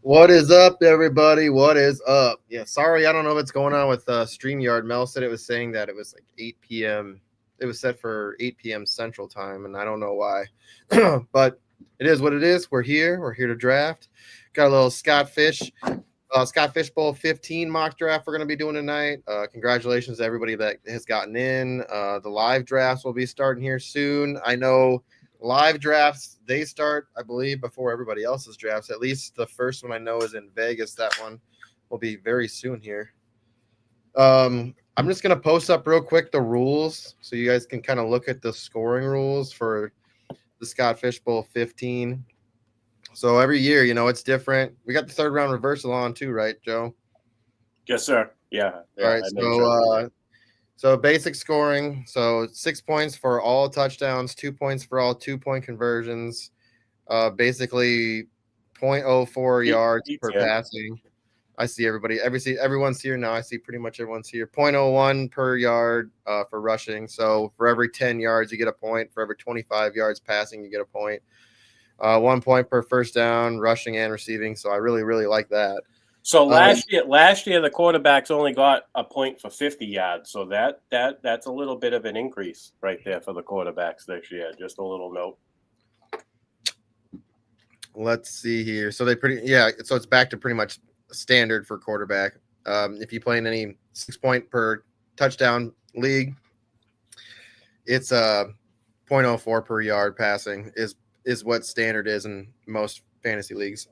What is up, everybody? What is up? Yeah, sorry, I don't know what's going on with StreamYard. Mel said it was saying that it was like 8 p.m. It was set for 8 p.m. Central Time, and I don't know why. But it is what it is. We're here. We're here to draft. Got a little Scott Fish Bowl 15 mock draft we're going to be doing tonight. Congratulations to everybody that has gotten in. The live drafts will be starting here soon. I know live drafts, they start, I believe, before everybody else's drafts. At least the first one I know is in Vegas. That one will be very soon here. I'm just going to post up real quick the rules so you guys can kind of look at the scoring rules for the Scott Fish Bowl 15. So every year, it's different. We got the third round reversal on too, right, Joe? Yes, sir. Yeah. All right. So basic scoring. So 6 points for all touchdowns, 2 points for all 2-point conversions. Basically 0.04 yards per passing. I see everybody. Everyone's here now. I see pretty much everyone's here. 0.01 per yard for rushing. So for every 10 yards, you get a point. For every 25 yards passing, you get a point. 1 point per first down, rushing and receiving. So I really, really like that. So last year the quarterbacks only got a point for 50 yards. So that's a little bit of an increase right there for the quarterbacks this year. Just a little note. Let's see here. So so it's back to pretty much standard for quarterback. If you play in any 6 point per touchdown league, it's 0.04 per yard passing is what standard is in most fantasy leagues.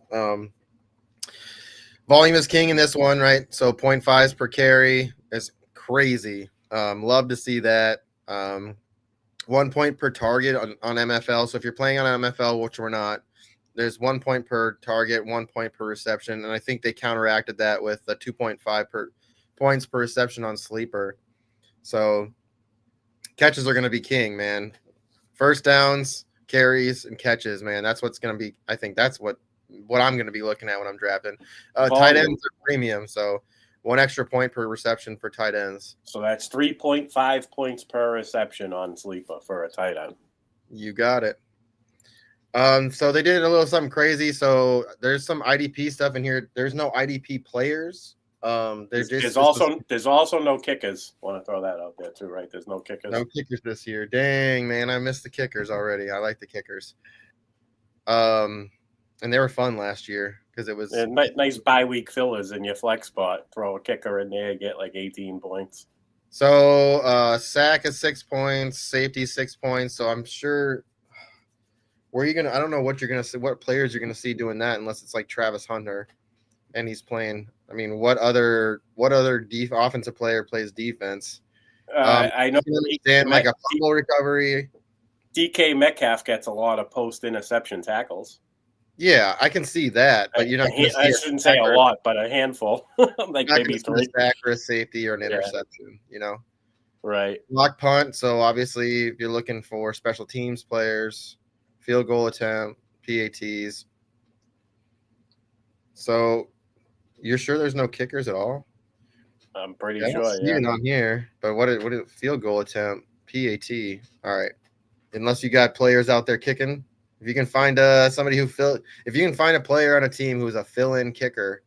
Volume is king in this one, right? So 0.5s per carry is crazy. Love to see that. 1 point per target on MFL. So if you're playing on MFL, which we're not, there's 1 point per target, 1 point per reception. And I think they counteracted that with the 2.5 points per reception on sleeper. So catches are going to be king, man. First downs, carries, and catches, man. That's what's going to be. I think that's what I'm going to be looking at when I'm drafting. Tight ends are premium, so 1 extra point per reception for tight ends. So that's 3.5 points per reception on sleeper for a tight end. You got it. So they did a little something crazy. So there's some IDP stuff in here. There's no IDP players. There's also no kickers. Want to throw that out there too, right? There's no kickers. No kickers this year. Dang, man, I missed the kickers already. I like the kickers. And they were fun last year because it was nice bye-week fillers in your flex spot. Throw a kicker in there, get like 18 points. So sack is 6 points, safety 6 points. So I'm sure I don't know what you're gonna see, what players you're gonna see doing that unless it's like Travis Hunter and he's playing. I mean, what other offensive player plays defense? I know like a fumble recovery. DK Metcalf gets a lot of post-interception tackles. Yeah, I can see that, but you're not. I shouldn't say a lot, but a handful, like maybe 3. A sack or a safety or an interception, Right. Block punt. So obviously, if you're looking for special teams players, field goal attempt, PATs. So you're sure there's no kickers at all? I'm pretty sure. Even on here, but what is field goal attempt, PAT? All right, unless you got players out there kicking. If you can find if you can find a player on a team who's a fill-in kicker,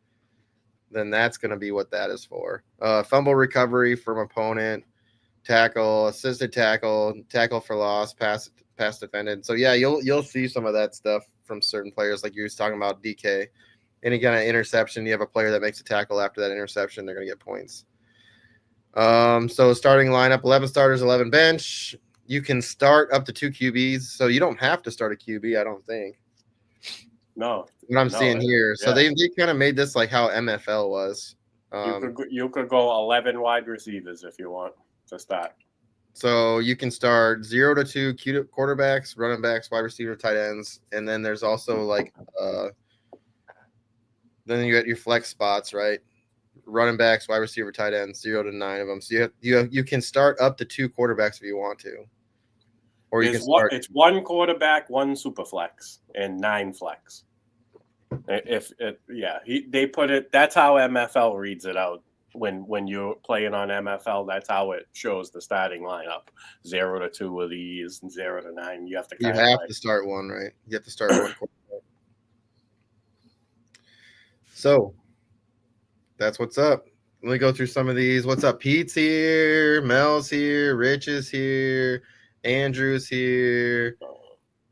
then that's going to be what that is for. Fumble recovery from opponent, tackle, assisted tackle, tackle for loss, pass defended. So yeah, you'll see some of that stuff from certain players, like you were talking about DK. Any kind of interception, you have a player that makes a tackle after that interception, they're going to get points. So starting lineup: 11 starters, 11 bench. You can start up to 2 QBs, so you don't have to start a QB, I don't think. No. What I'm seeing here. So they kind of made this like how MFL was. You could go 11 wide receivers if you want to start. So you can start 0 to 2 quarterbacks, running backs, wide receiver, tight ends, and then there's also like then you got your flex spots, right? Running backs, wide receiver, tight ends, 0 to 9 of them. So you can start up to 2 quarterbacks if you want to. Or you can start. It's 1 quarterback, 1 super flex, and 9 flex. They put it. That's how MFL reads it out. When you're playing on MFL, that's how it shows the starting lineup: 0 to 2 of these, and 0 to 9. You have to. To start one, right? You have to start one quarterback. So that's what's up. Let me go through some of these. What's up? Pete's here. Mel's here. Rich is here. Andrew's here.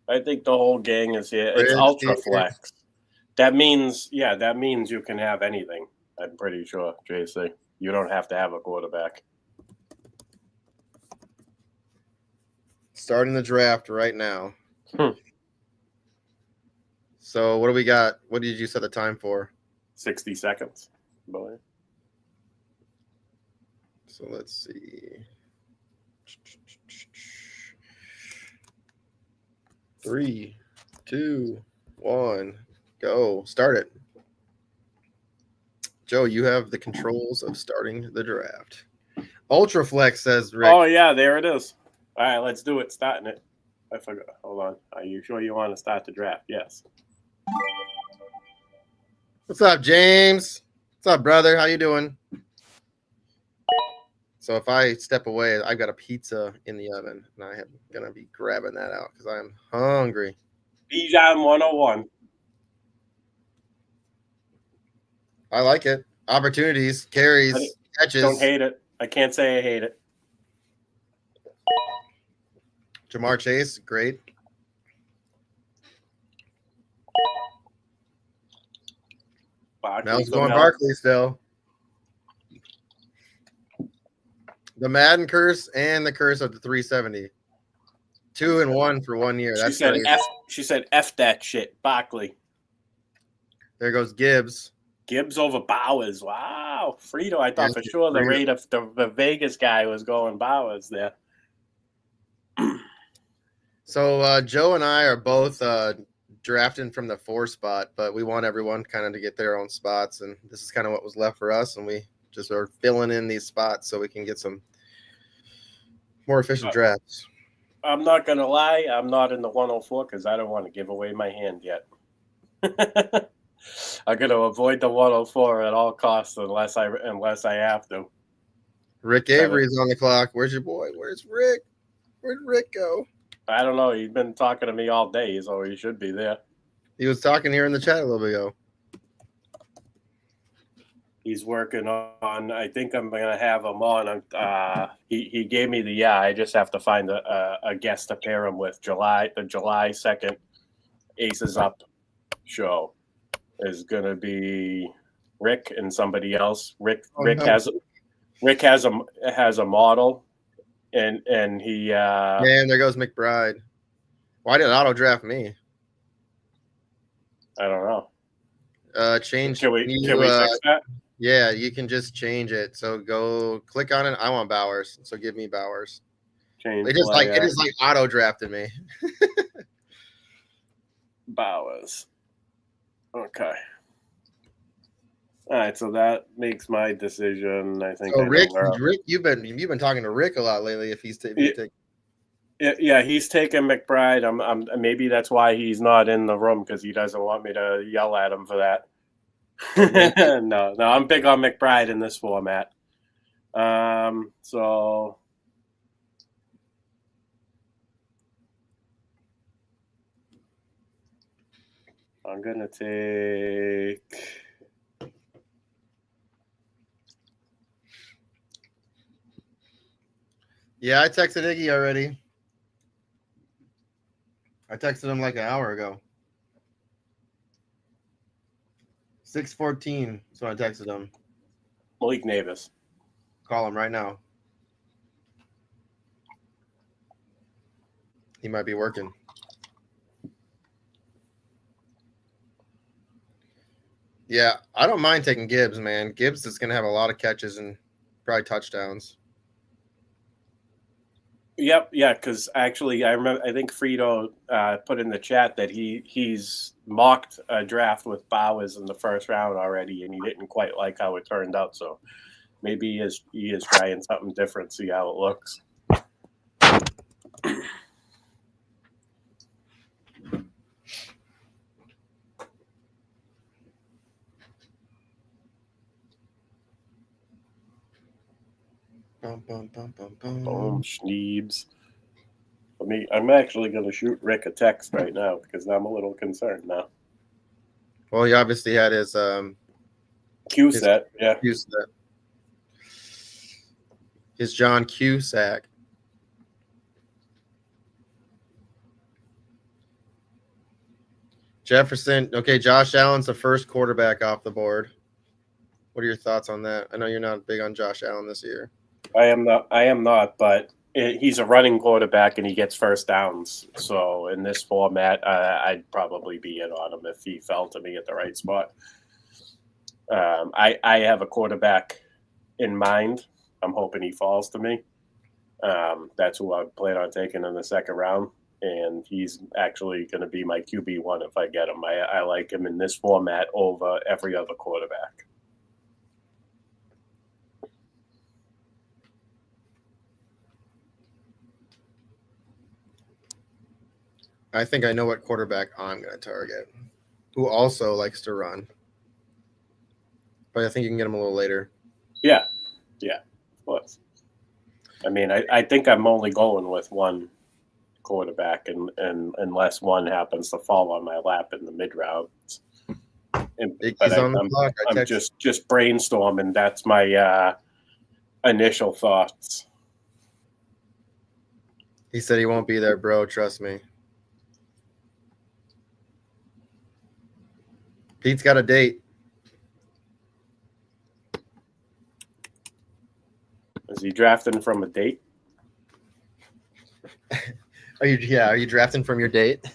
I think the whole gang is here. It's Rick's ultra here. flex. That means you can have anything. I'm pretty sure, JC. You don't have to have a quarterback. Starting the draft right now. Hmm. So what do we got? What did you set the time for? 60 seconds. Boy. So let's see. 3, 2, 1, go. Start it. Joe, you have the controls of starting the draft. Ultraflex says Rick. Oh, yeah, there it is. All right, let's do it. Starting it. I forgot. Hold on. Are you sure you want to start the draft? Yes. What's up, James? What's up, brother? How you doing? So if I step away, I've got a pizza in the oven, and I am going to be grabbing that out because I'm hungry. Bijan 101. I like it. Opportunities, carries, catches. Don't hate it. I can't say I hate it. Jamar Chase, great. Mel's going Barkley still. The Madden curse and the curse of the 370. 2 and 1 for 1 year. That's crazy. She said F that shit. Barkley. There goes Gibbs. Gibbs over Bowers. Wow. Frito, I thought for sure the rate of the Vegas guy was going Bowers there. So Joe and I are both drafting from the 4 spot, but we want everyone kind of to get their own spots, and this is kind of what was left for us, and we just are filling in these spots so we can get some more efficient drafts. I'm not going to lie. I'm not in the 104 because I don't want to give away my hand yet. I'm going to avoid the 104 at all costs unless I have to. Rick Avery's on the clock. Where's your boy? Where's Rick? Where'd Rick go? I don't know. He's been talking to me all day, so he should be there. He was talking here in the chat a little bit ago. He's working on. I think I'm going to have him on. He gave me the I just have to find a guest to pair him with. The July 2nd Aces Up show is going to be Rick and somebody else. Rick has a model, and he. Man, there goes McBride. Why did auto draft me? I don't know. Change. Can we fix that? Yeah, you can just change it. So go click on it. I want Bowers, so give me Bowers. It is like auto drafted me. Bowers. Okay. All right, so that makes my decision. I think. So Rick, you've been talking to Rick a lot lately. If he's taking. Yeah, he's taking McBride. I'm maybe that's why he's not in the room because he doesn't want me to yell at him for that. No, I'm big on McBride in this format. So I'm gonna take. Yeah, I texted Iggy already. I texted him like an hour ago. 6:14. So I texted him. Malik Navis. Call him right now. He might be working. Yeah, I don't mind taking Gibbs, man. Gibbs is going to have a lot of catches and probably touchdowns. Yep, yeah, because actually, I think Frito put in the chat that he's mocked a draft with Bowers in the first round already, and he didn't quite like how it turned out. So maybe he is trying something different, see how it looks. Boom, Schneebs. I'm actually going to shoot Rick a text right now because I'm a little concerned now. Well, he obviously had his Q-set, yeah. Q-set. His John Cusack. Jefferson. Okay, Josh Allen's the first quarterback off the board. What are your thoughts on that? I know you're not big on Josh Allen this year. I am not, but he's a running quarterback and he gets first downs. So in this format, I'd probably be in on him if he fell to me at the right spot. I have a quarterback in mind. I'm hoping he falls to me. That's who I plan on taking in the second round. And he's actually going to be my QB1 if I get him. I like him in this format over every other quarterback. I think I know what quarterback I'm going to target, who also likes to run. But I think you can get him a little later. Yeah, of course. I mean, I think I'm only going with one quarterback, and unless one happens to fall on my lap in the mid rounds. But I'm just brainstorming. That's my initial thoughts. He said he won't be there, bro. Trust me. Pete's got a date. Is he drafting from a date? Are you drafting from your date?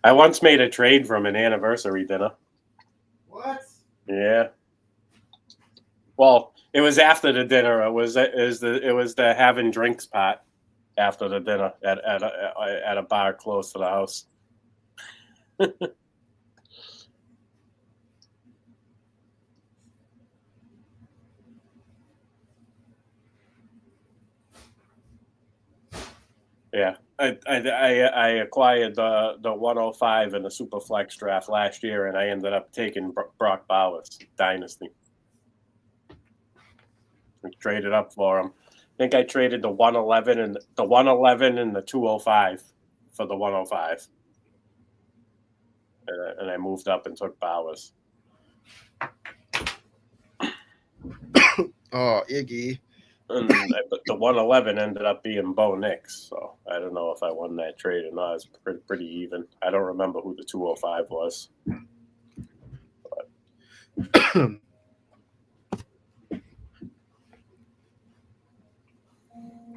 I once made a trade from an anniversary dinner. What? Yeah. Well, it was after the dinner. It was the having drinks pot after the dinner at a bar close to the house. Yeah, I acquired the 105 in the Superflex draft last year, and I ended up taking Brock Bowers Dynasty. I traded up for him. I think I traded the 111 and the 205 for the 105, and I moved up and took Bowers. Oh, Iggy. And the 111 ended up being Bo Nix, so I don't know if I won that trade or not. It's pretty even. I don't remember who the 205 was.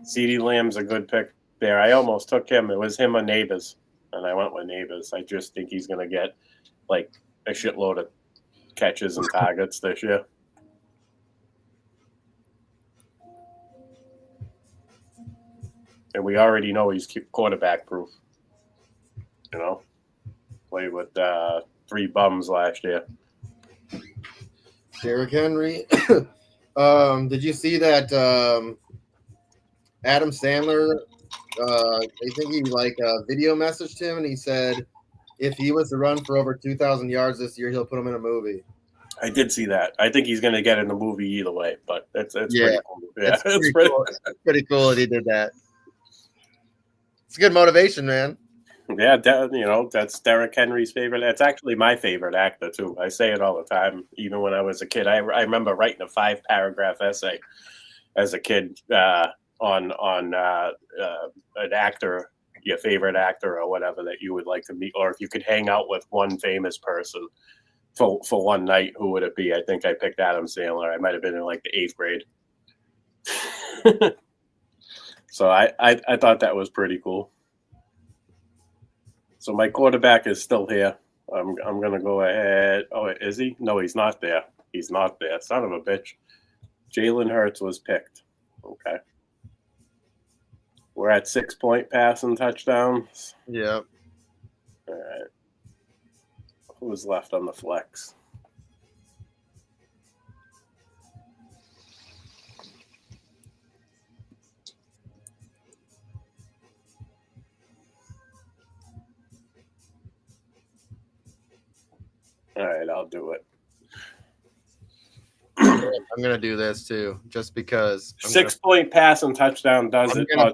CeeDee Lamb's a good pick there. I almost took him. It was him or Neighbors, and I went with Neighbors. I just think he's going to get like a shitload of catches and targets this year. And we already know he's quarterback proof. You know, played with 3 bums last year. Derrick Henry. Did you see that Adam Sandler? I think he video messaged him, and he said if he was to run for over 2,000 yards this year, he'll put him in a movie. I did see that. I think he's going to get in the movie either way, but it's pretty cool. Yeah, it's pretty cool that he did that. It's good motivation, man. Yeah, that's Derrick Henry's favorite. That's actually my favorite actor too. I say it all the time. Even when I was a kid, I remember writing a 5-paragraph essay as a kid on an actor, your favorite actor or whatever that you would like to meet, or if you could hang out with one famous person for one night, who would it be? I think I picked Adam Sandler. I might have been in like the 8th grade. So I thought that was pretty cool. So my quarterback is still here. I'm going to go ahead. Oh, is he? No, he's not there. He's not there. Son of a bitch. Jalen Hurts was picked. Okay. We're at 6-point passing touchdowns. Yep. All right. Who's left on the flex? All right, I'll do it. I'm gonna do this too, just because. 6-point pass and touchdown does it. I'm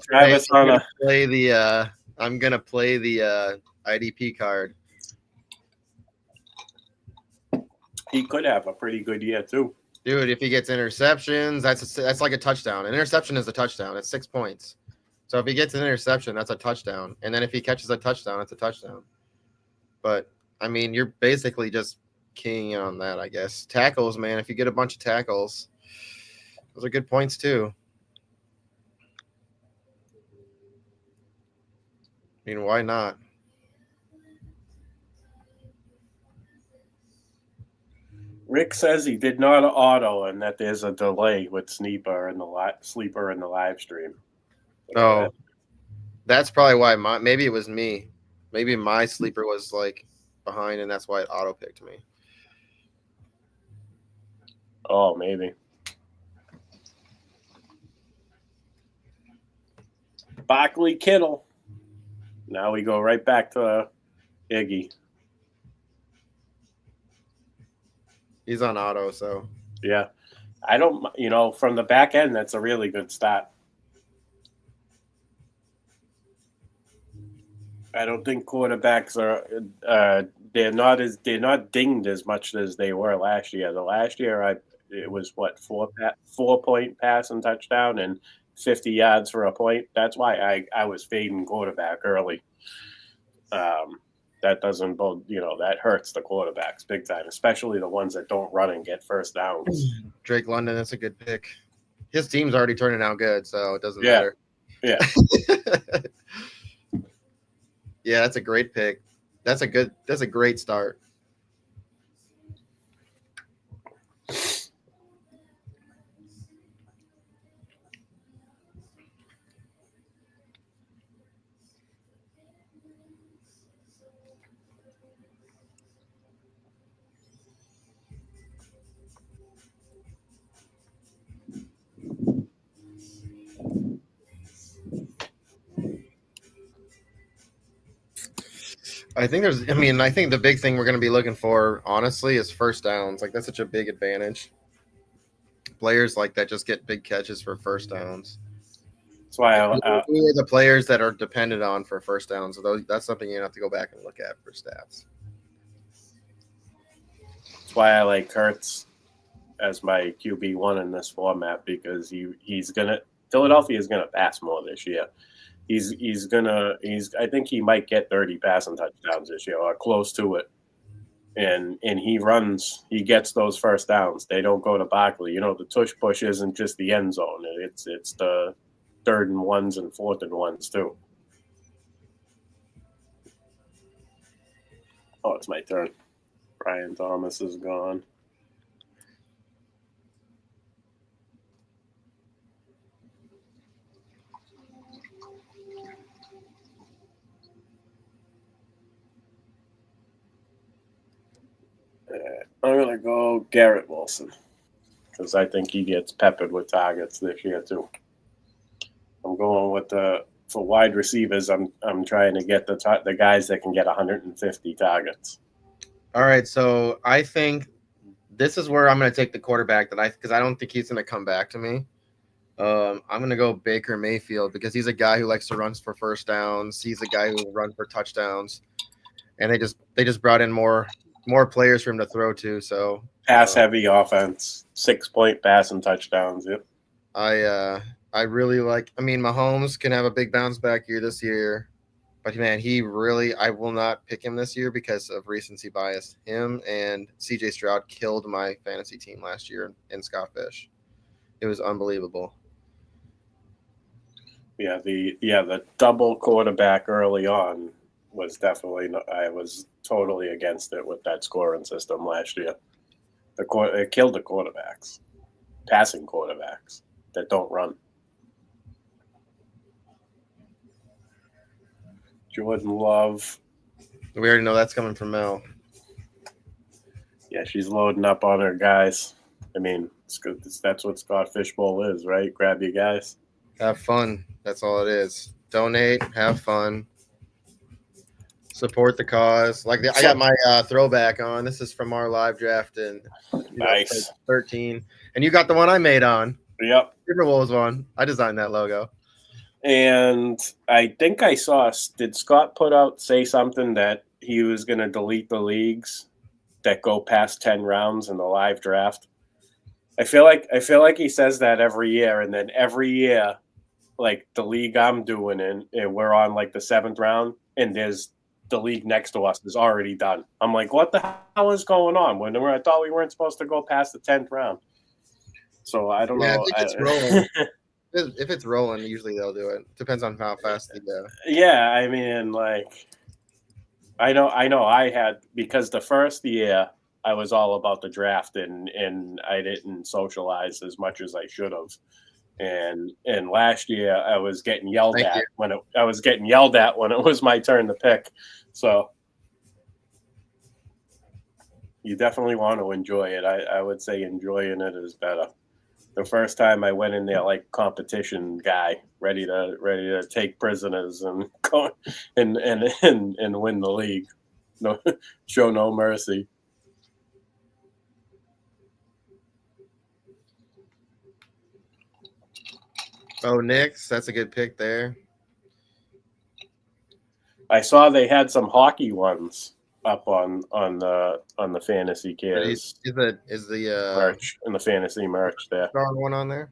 gonna play the IDP card. He could have a pretty good year too. Dude, if he gets interceptions, that's like a touchdown. An interception is a touchdown. It's 6 points. So if he gets an interception, that's a touchdown. And then if he catches a touchdown, it's a touchdown. But, I mean, you're basically just keying in on that, I guess. Tackles, man. If you get a bunch of tackles, those are good points too. I mean, why not? Rick says he did not auto and that there's a delay with Sleeper in the live stream. Oh, that's probably why maybe it was me. Maybe my sleeper was like behind, and that's why it auto picked me. Oh, maybe. Barkley Kittle. Now we go right back to Iggy. He's on auto, so. Yeah. I don't, from the back end, that's a really good stat. I don't think quarterbacks are they're not dinged as much as they were last year. The last year it was what 4-point pass and touchdown and 50 yards for a point. That's why I was fading quarterback early. That doesn't bode, that hurts the quarterbacks big time, especially the ones that don't run and get first downs. Drake London, that's a good pick. His team's already turning out good, so it doesn't matter. Yeah. Yeah, that's a great pick. That's a great start. I think the big thing we're going to be looking for, honestly, is first downs. Like, that's such a big advantage. Players like that just get big catches for first downs. That's why who are the players that are dependent on for first downs. So that's something you have to go back and look at for stats. That's why I like Hurts as my QB1 in this format, because Philadelphia is gonna pass more this year. I think he might get 30 passing touchdowns this year or close to it. And he gets those first downs. They don't go to Barkley. The tush push isn't just the end zone. It's the 3rd and 1s and 4th and 1s too. Oh, it's my turn. Brian Thomas is gone. I'm going to go Garrett Wilson because I think he gets peppered with targets this year too. I'm going with for wide receivers. I'm trying to get the guys that can get 150 targets. All right, so I think this is where I'm going to take the quarterback because I don't think he's going to come back to me. I'm going to go Baker Mayfield because he's a guy who likes to run for first downs. He's a guy who will run for touchdowns, and they just brought in more players for him to throw to. So pass heavy offense, 6-point pass and touchdowns. Yep. I really like. I mean, Mahomes can have a big bounce back year this year, but man, I will not pick him this year because of recency bias. Him and CJ Stroud killed my fantasy team last year in Scott Fish. It was unbelievable. Yeah, the double quarterback early on was definitely. I was totally against it with that scoring system last year. It killed the quarterbacks, passing quarterbacks that don't run. Jordan Love. We already know that's coming from Mel. Yeah, she's loading up on her guys. I mean, it's good. That's what Scott Fishbowl is, right? Grab your guys. Have fun. That's all it is. Donate. Have fun. Support the cause. I got my throwback on. This is from our live draft in nice 13, and you got the one I made on. Yep, Timberwolves one. I designed that logo. And I think did Scott say something that he was going to delete the leagues that go past 10 rounds in the live draft. I feel like he says that every year, and then every year, like the league I'm doing in, and we're on like the 7th round, and there's the league next to us is already done. I'm like, what the hell is going on? I thought we weren't supposed to go past the 10th round. So I don't know. If it's rolling, usually they'll do it. Depends on how fast they go. Yeah, I mean, like, I know. I had, because the first year I was all about the draft, and I didn't socialize as much as I should have. And last year I was getting yelled at when it was my turn to pick. So you definitely want to enjoy it. I would say enjoying it is better. The first time I went in there like competition guy, ready to take prisoners and go and win the league. No, show no mercy. Oh, Knicks, that's a good pick there. I saw they had some hockey ones up on the fantasy cares. Is the merch and the fantasy merch there? One on there?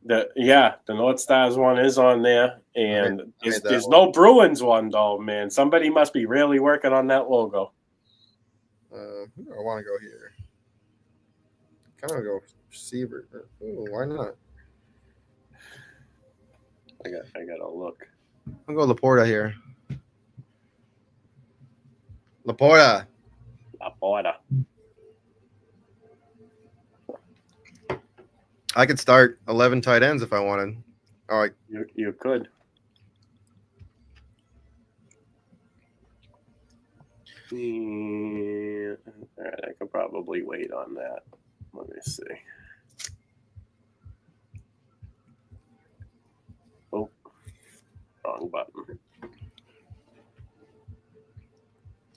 The North Stars one is on there, and there's no Bruins one though, man. Somebody must be really working on that logo. Who do I want to go here? Kind of go Siebert. Ooh, why not? I gotta look. I'll go Laporta here. Laporta. I could start 11 tight ends if I wanted. All right. You could. Yeah. All right, I could probably wait on that. Let me see. Oh, wrong button.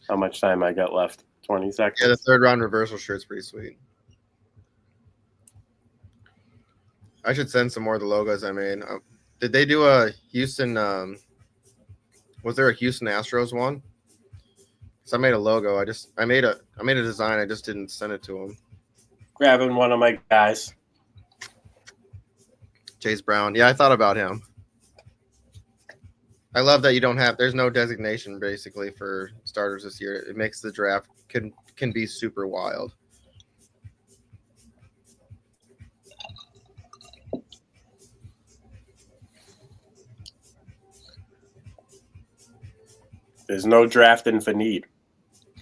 How much time I got left? 20 seconds? Yeah, the 3rd round reversal shirt's pretty sweet. I should send some more of the logos I made. Did they do a Houston? Was there a Houston Astros one? So I made a logo. I made a design. I just didn't send it to them. Grabbing one of my guys. Chase Brown. Yeah, I thought about him. I love that there's no designation basically for starters this year. It makes the draft can be super wild. There's no drafting for need.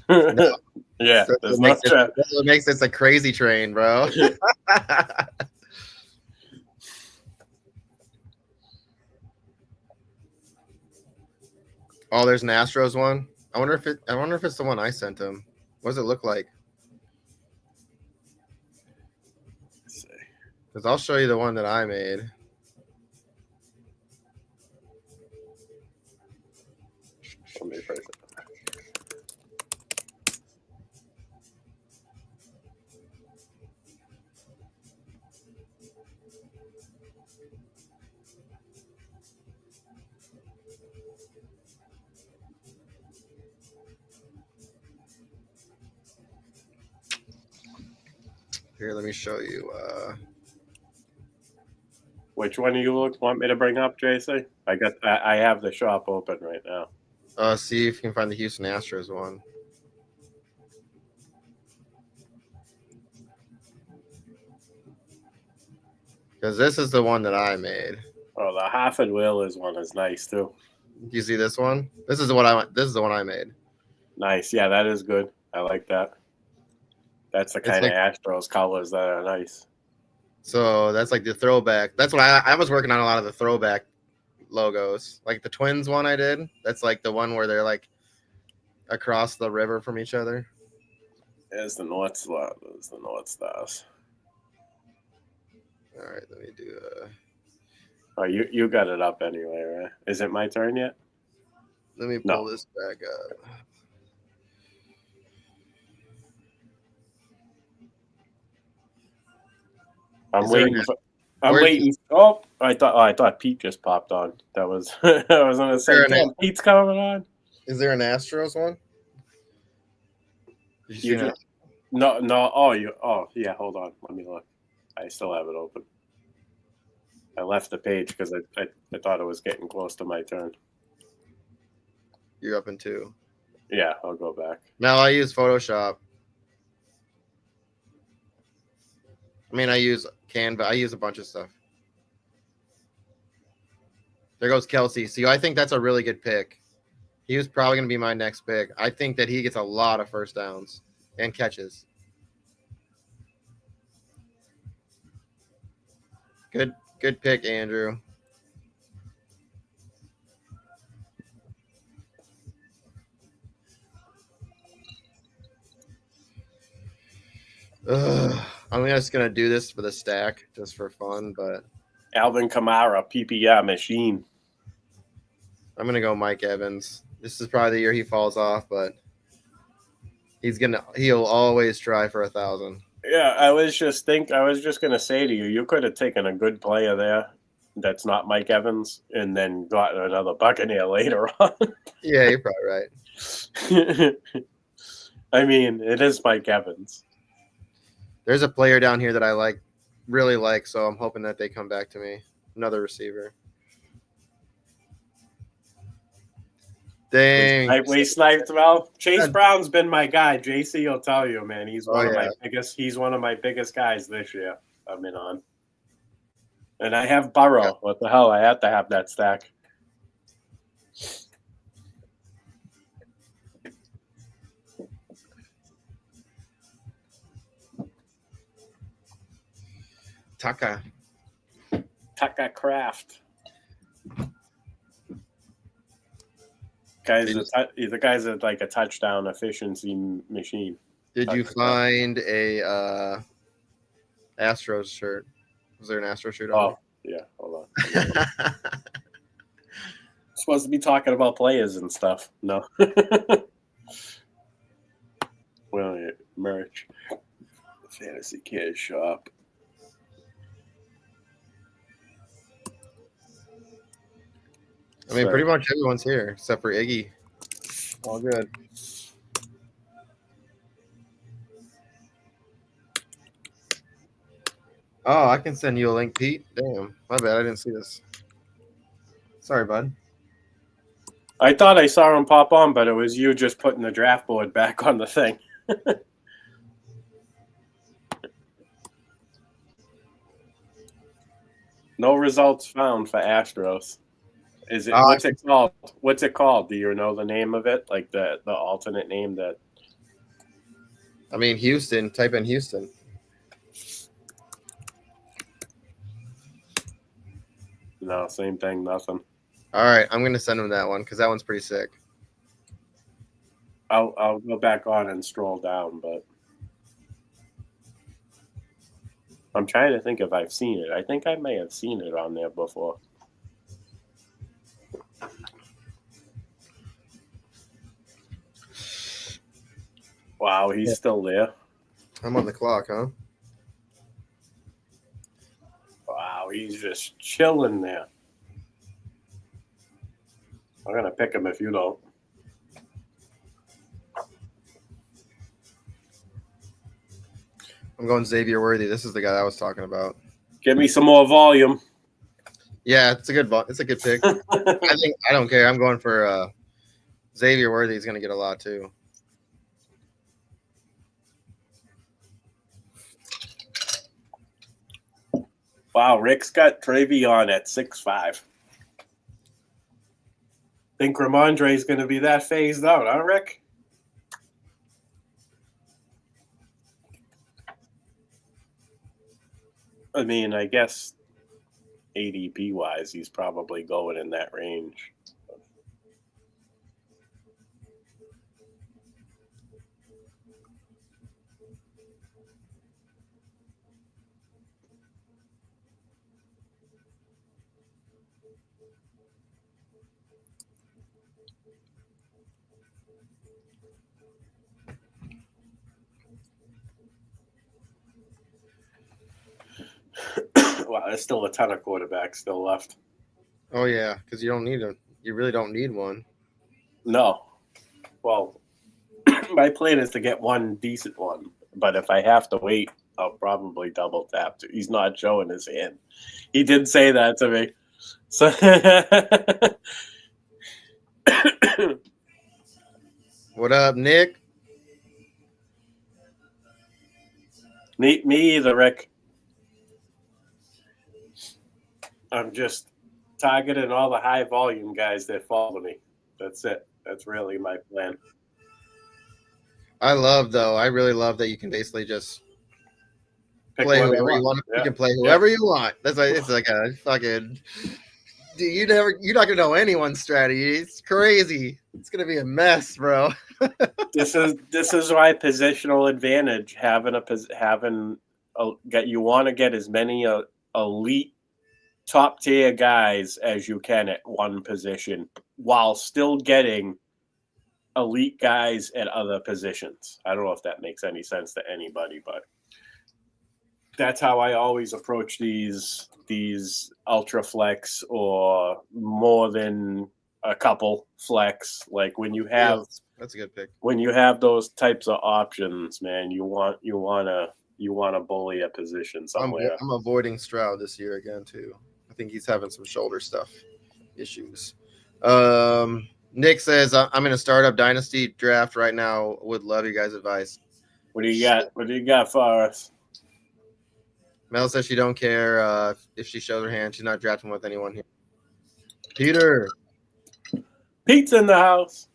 No. Yeah, it makes this a crazy train, bro. Oh, there's an Astros one. I wonder if it's the one I sent him. What does it look like? Let's see. Because I'll show you the one that I made. Let me first. Here, let me show you. Which one do you want me to bring up, JC? I have the shop open right now. See if you can find the Houston Astros one. Because this is the one that I made. Oh, the Hartford Whalers one is nice too. Do you see this one? This is the one I made. Nice. Yeah, that is good. I like that. That's the kind of Astros colors that are nice. So that's like the throwback. That's what I was working on, a lot of the throwback logos. Like the Twins one I did. That's like the one where they're like across the river from each other. There's the North Star. There's the North Stars. All right, let me do. Oh, you got it up anyway, right? Is it my turn yet? Let me pull this back up. I'm waiting. Oh, I thought Pete just popped on. That was I was gonna say, Pete's coming on. Is there an Astros one? Did you see that? No. Yeah. Hold on. Let me look. I still have it open. I left the page because I thought it was getting close to my turn. You're up in 2. Yeah, I'll go back. Now I use Photoshop. I mean, I use Canva. I use a bunch of stuff. There goes Kelsey. See, I think that's a really good pick. He was probably going to be my next pick. I think that he gets a lot of first downs and catches. Good pick, Andrew. I'm just going to do this for the stack, just for fun, but Alvin Kamara, PPR machine. I'm going to go Mike Evans. This is probably the year he falls off, but he'll always try for 1,000. Yeah, I was just gonna say to you, you could have taken a good player there that's not Mike Evans and then gotten another Buccaneer later on. Yeah, you're probably right. I mean, it is Mike Evans. There's a player down here that I really like, so I'm hoping that they come back to me. Another receiver. Dang. We sniped well. Chase Brown's been my guy. JC will tell you, man. He's one of my biggest guys this year. I've been on. And I have Burrow. Yeah. What the hell? I have to have that stack. Taka Craft. The guy's like a touchdown efficiency machine. Did you find a Astros shirt? Was there an Astros shirt on there? Yeah. Hold on. Supposed to be talking about players and stuff. No. Well, merch. Fantasy Kid Shop. I mean, pretty much everyone's here except for Iggy. All good. Oh, I can send you a link, Pete. Damn, my bad. I didn't see this. Sorry, bud. I thought I saw him pop on, but it was you just putting the draft board back on the thing. No results found for Astros. Is it what's it called? What's it called? Do you know the name of it? Like the alternate name that? I mean, Houston. Type in Houston. No, same thing. Nothing. All right, I'm gonna send him that one because that one's pretty sick. I'll go back on and scroll down, but I'm trying to think if I've seen it. I think I may have seen it on there before. Wow, he's still there. I'm on the clock, huh? Wow, he's just chilling there. I'm going to pick him if you don't. I'm going Xavier Worthy. This is the guy I was talking about. Give me some more volume. Yeah, it's a good pick. I don't care. I'm going for Xavier Worthy. He's going to get a lot too. Wow, Rick's got Travion at 6'5". Think Ramondre's going to be that phased out, huh, Rick? I mean, I guess ADP-wise, he's probably going in that range. Wow, there's still a ton of quarterbacks still left. Oh yeah, because you don't need them. You really don't need one. No. Well, my plan is to get one decent one, But if I have to wait, I'll probably double tap. He's not showing his hand. He did say that to me. So What up, Nick? me either, Rick. I'm just targeting all the high volume guys that follow me. That's it. That's really my plan. I really love that you can basically just Pick play whoever whoever you want. Yeah. You can play whoever you want. That's like it's like a fucking. Dude, you're not gonna know anyone's strategy. It's crazy. It's gonna be a mess, bro. This is why positional advantage you want to get as many elite top tier guys as you can at one position while still getting elite guys at other positions. I don't know if that makes any sense to anybody, but that's how I always approach these ultra flex or more than a couple flex. Like when you have that's a good pick. When you have those types of options, man, you want to bully a position somewhere. I'm avoiding Stroud this year again too. I think he's having some shoulder stuff issues. Nick says I'm in a startup dynasty draft right now. Would love your guys' advice. What do you got? What do you got for us? Mel says she don't care if she shows her hand. She's not drafting with anyone here. Peter. Pete's in the house.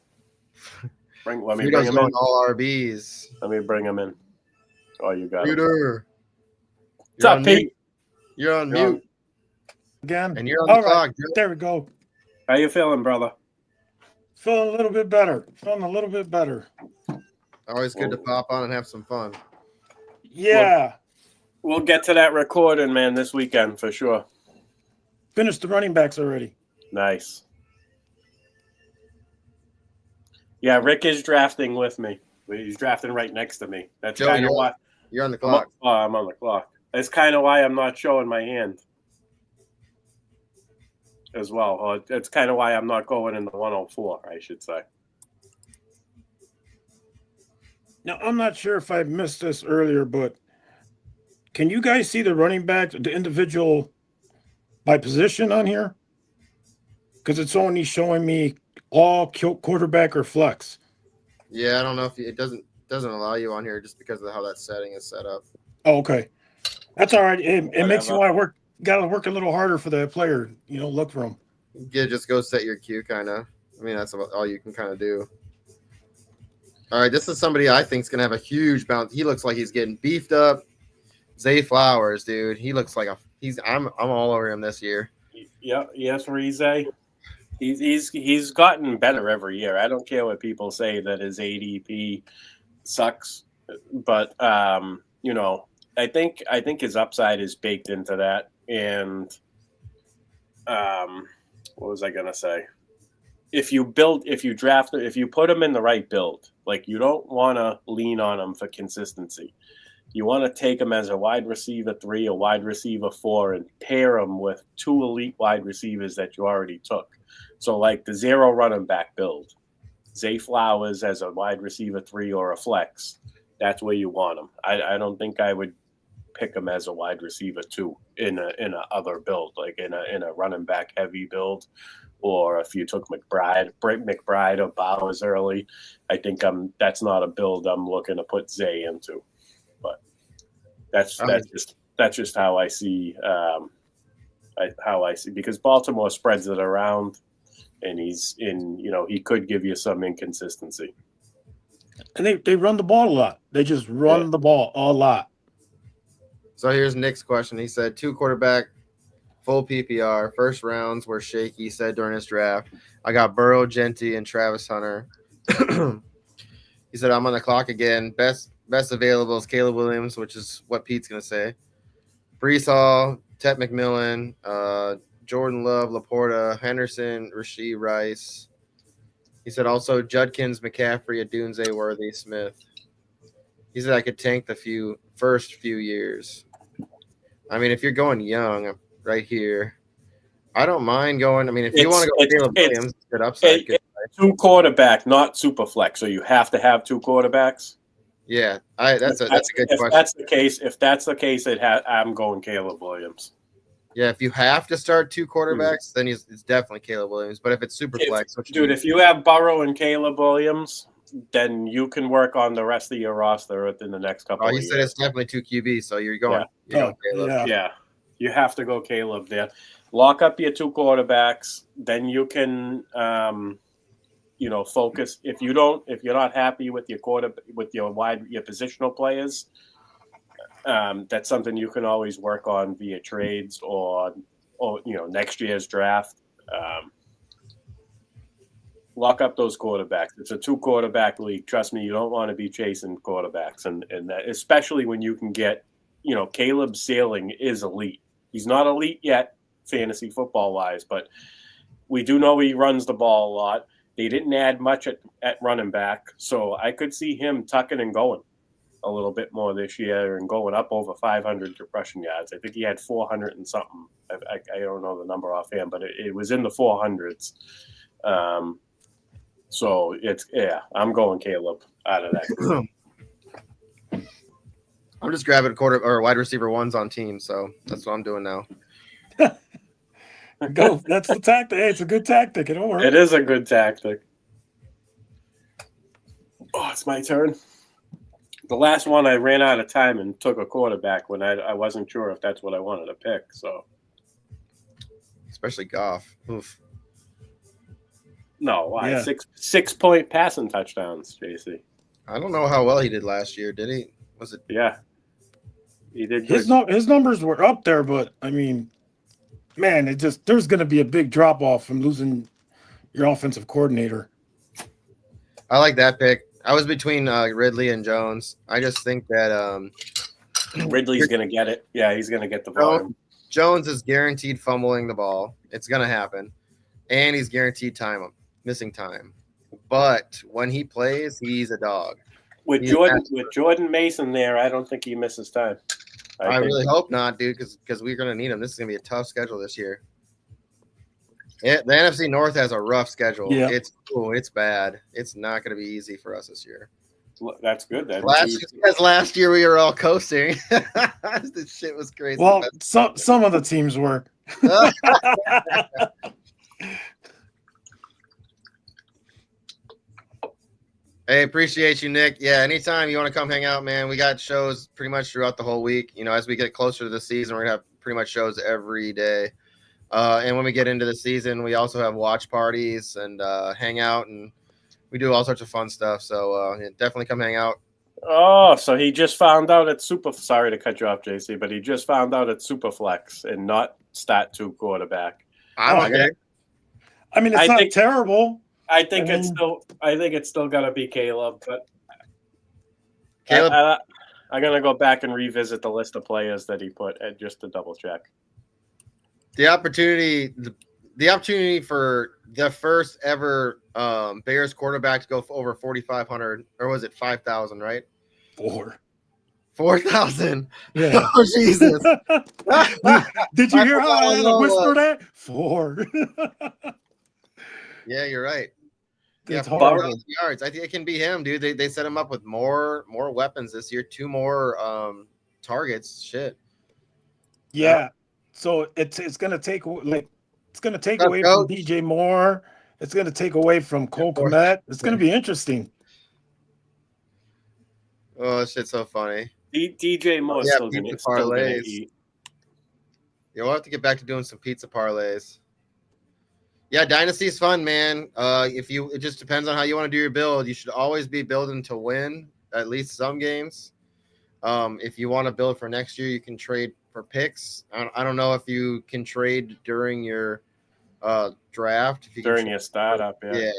Let me bring him in. All RBs. Let me bring him in. Oh, you got Peter. What's up, Pete? You're on mute. Again. And you're on the clock. Right. There we go. How you feeling, brother? Feeling a little bit better. Always good to pop on and have some fun. Yeah. We'll get to that recording, man, this weekend for sure. Finished the running backs already. Nice. Yeah, Rick is drafting with me. He's drafting right next to me. That's kind of why you're on the clock. I'm on the clock. That's kind of why I'm not showing my hand as well. It's kind of why I'm not going in the 104, I should say. Now, I'm not sure if I missed this earlier, but can you guys see the running back, the individual by position on here? Because it's only showing me all quarterback or flex. Yeah, I don't know if it doesn't allow you on here just because of how that setting is set up. Oh, okay. That's all right. It makes you want to got to work a little harder for the player, look for him. Yeah, just go set your cue, kind of. I mean, that's about all you can kind of do. All right, this is somebody I think is going to have a huge bounce. He looks like he's getting beefed up. Zay Flowers, dude. He looks like I'm all over him this year. Yeah, yes, Rize. He's gotten better every year. I don't care what people say that his ADP sucks, but I think his upside is baked into that. And what was I gonna say? If you put him in the right build, like you don't want to lean on him for consistency. You want to take him as a wide receiver 3, a wide receiver 4, and pair him with 2 elite wide receivers that you already took. So like the 0 running back build, Zay Flowers as a wide receiver 3 or a flex, that's where you want him. I don't think I would pick him as a wide receiver 2 in a other build, like in a running back heavy build, or if you took McBride or Bowers early, I think that's not a build I'm looking to put Zay into. But that's just how I see because Baltimore spreads it around, and he could give you some inconsistency. And they run the ball a lot. They just run the ball a lot. So here's Nick's question. He said 2 quarterback, full PPR. First rounds were shaky, he said during his draft. I got Burrow, Gentry, and Travis Hunter. He said, I'm on the clock again. Best available is Caleb Williams, which is what Pete's going to say. Brees Hall, Ted McMillan, Jordan Love, Laporta, Henderson, Rashee Rice. He said also Judkins, McCaffrey, Adunze, Worthy, Smith. He said I could tank the first few years. I mean, if you're going young right here, I don't mind going. I mean, if you want to go Caleb Williams, good upside. 2 quarterback, not super flex. So you have to have 2 quarterbacks. Yeah, that's a good if question. If that's the case, I'm going Caleb Williams. Yeah, if you have to start two quarterbacks, then it's definitely Caleb Williams. But if it's super flex, if you have Burrow and Caleb Williams, then you can work on the rest of your roster within the next couple. You said it's definitely two QBs, so you're going. Caleb. Yeah, you have to go Caleb there. Lock up your two quarterbacks, then you can, focus. If you're not happy with your your positional players, that's something you can always work on via trades or next year's draft. Lock up those quarterbacks. It's a 2-quarterback league. Trust me, you don't want to be chasing quarterbacks, and that, especially when you can get, Caleb's ceiling is elite. He's not elite yet, fantasy football wise, but we do know he runs the ball a lot. They didn't add much at running back, so I could see him tucking and going a little bit more this year and going up over 500 rushing yards. I think he had 400 and something. I don't know the number offhand, but it was in the 400s. So I'm going Caleb out of that. I'm just grabbing a quarter or wide receiver ones on teams, so that's what I'm doing now. Go. That's the tactic. Hey, it's a good tactic. It'll work. It is a good tactic. Oh, it's my turn. The last one, I ran out of time and took a quarterback when I wasn't sure if that's what I wanted to pick. So, especially Goff. Oof. No, why? Yeah. 6-point passing touchdowns, JC. I don't know how well he did last year. Did he? Was it? Yeah, he did. His numbers were up there, but I mean, man, there's going to be a big drop off from losing your offensive coordinator. I like that pick. I was between Ridley and Jones. I just think that Ridley's going to get it. Yeah, he's going to get the volume. Jones is guaranteed fumbling the ball. It's going to happen. And he's guaranteed missing time. But when he plays, he's a dog. With Jordan Mason there, I don't think he misses time. I really hope not, dude, because we're going to need him. This is going to be a tough schedule this year. The NFC North has a rough schedule. Yeah. It's bad. It's not going to be easy for us this year. That's good. Last year we were all coasting. This shit was crazy. Well, some of the teams were. Hey, appreciate you, Nick. Yeah, anytime you want to come hang out, man. We got shows pretty much throughout the whole week. As we get closer to the season, we're going to have pretty much shows every day. And when we get into the season, we also have watch parties and hang out, and we do all sorts of fun stuff. So definitely come hang out. Oh, so he just found out it's sorry to cut you off, JC, but he just found out it's Superflex and not Stat 2 quarterback. Okay. I mean, it's not terrible. I think it's still gonna be Caleb, but Caleb. I'm gonna go back and revisit the list of players that he put just to double check. The opportunity for the first ever Bears quarterback to go over 4,500, or was it 5,000? Right? 4,000. Yeah. Oh, Jesus. Did you hear how I had to whisper that? 4. Yeah, you're right. It's 4,000 yards. I think it can be him, dude. They set him up with more weapons this year, 2 more targets. Shit. Yeah. So it's gonna take away from DJ Moore. It's gonna take away from Cole Kmet. It's gonna be interesting. Oh, this shit's so funny. DJ Moore still gonna eat. Yeah, we'll have to get back to doing some pizza parlays. Yeah, Dynasty is fun, man. It just depends on how you want to do your build. You should always be building to win at least some games. If you want to build for next year, you can trade for picks. I don't know if you can trade during your draft. During your startup, yeah.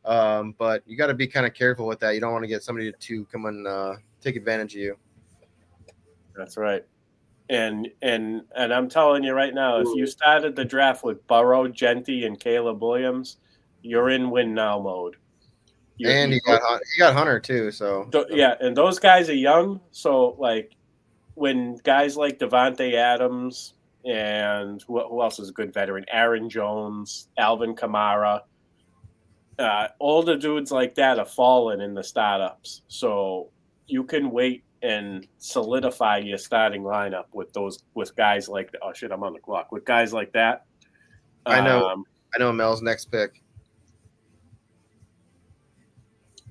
Yeah. But you got to be kind of careful with that. You don't want to get somebody to come and take advantage of you. That's right. And I'm telling you right now, if you started the draft with Burrow, Genty, and Caleb Williams, you're in win now mode. And he got Hunter too. So yeah, and those guys are young. So like when guys like Devontae Adams and who else is a good veteran? Aaron Jones, Alvin Kamara, older dudes like that are falling in the startups. So you can wait and solidify your starting lineup with guys like I'm on the clock with guys like that. I know Mel's next pick.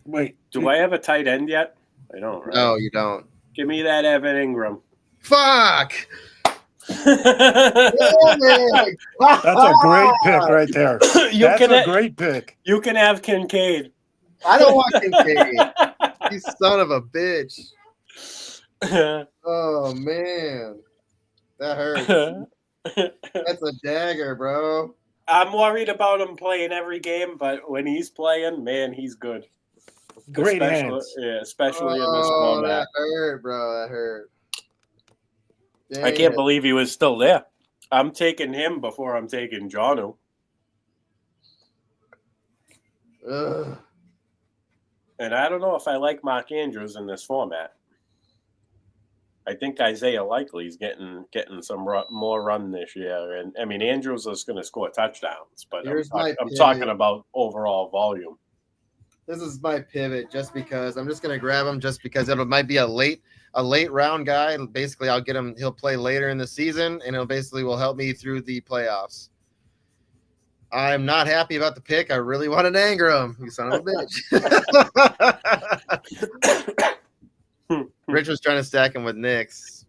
Wait, do I have a tight end yet? I don't. Right? No, you don't. Give me that Evan Ingram. Fuck. that's a great pick right there. That's a great pick. You can have Kincaid. I don't want Kincaid. You son of a bitch. Oh man, that hurts. That's a dagger, bro. I'm worried about him playing every game, but when he's playing, man, he's good. Great hands. Yeah, especially in this format. That hurt, bro. That hurt. Dang I can't believe he was still there. I'm taking him before I'm taking Jonnu. Ugh. And I don't know if I like Mark Andrews in this format. I think Isaiah Likely's getting some more run this year. And, I mean, Andrews is going to score touchdowns, but I'm talking about overall volume. This is my pivot just because I'm just going to grab him just because it might be a late round guy. And basically, I'll get him. He'll play later in the season, and will help me through the playoffs. I'm not happy about the pick. I really wanted Ingram, you son of a bitch. Rich was trying to stack him with Knicks.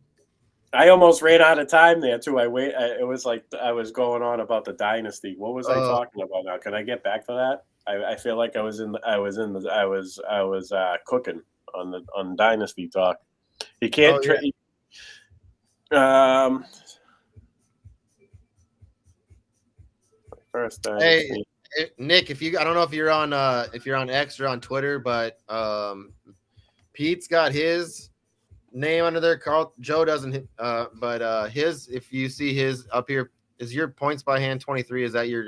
I almost ran out of time there too. It was like I was going on about the dynasty. What was I talking about now? Can I get back to that? I feel like I was cooking on dynasty talk. He can't. First hey Nick, I don't know if you're on X or on Twitter, but Pete's got his name under there. Joe doesn't, but his, if you see his up here, is your points by hand 23? Is that your?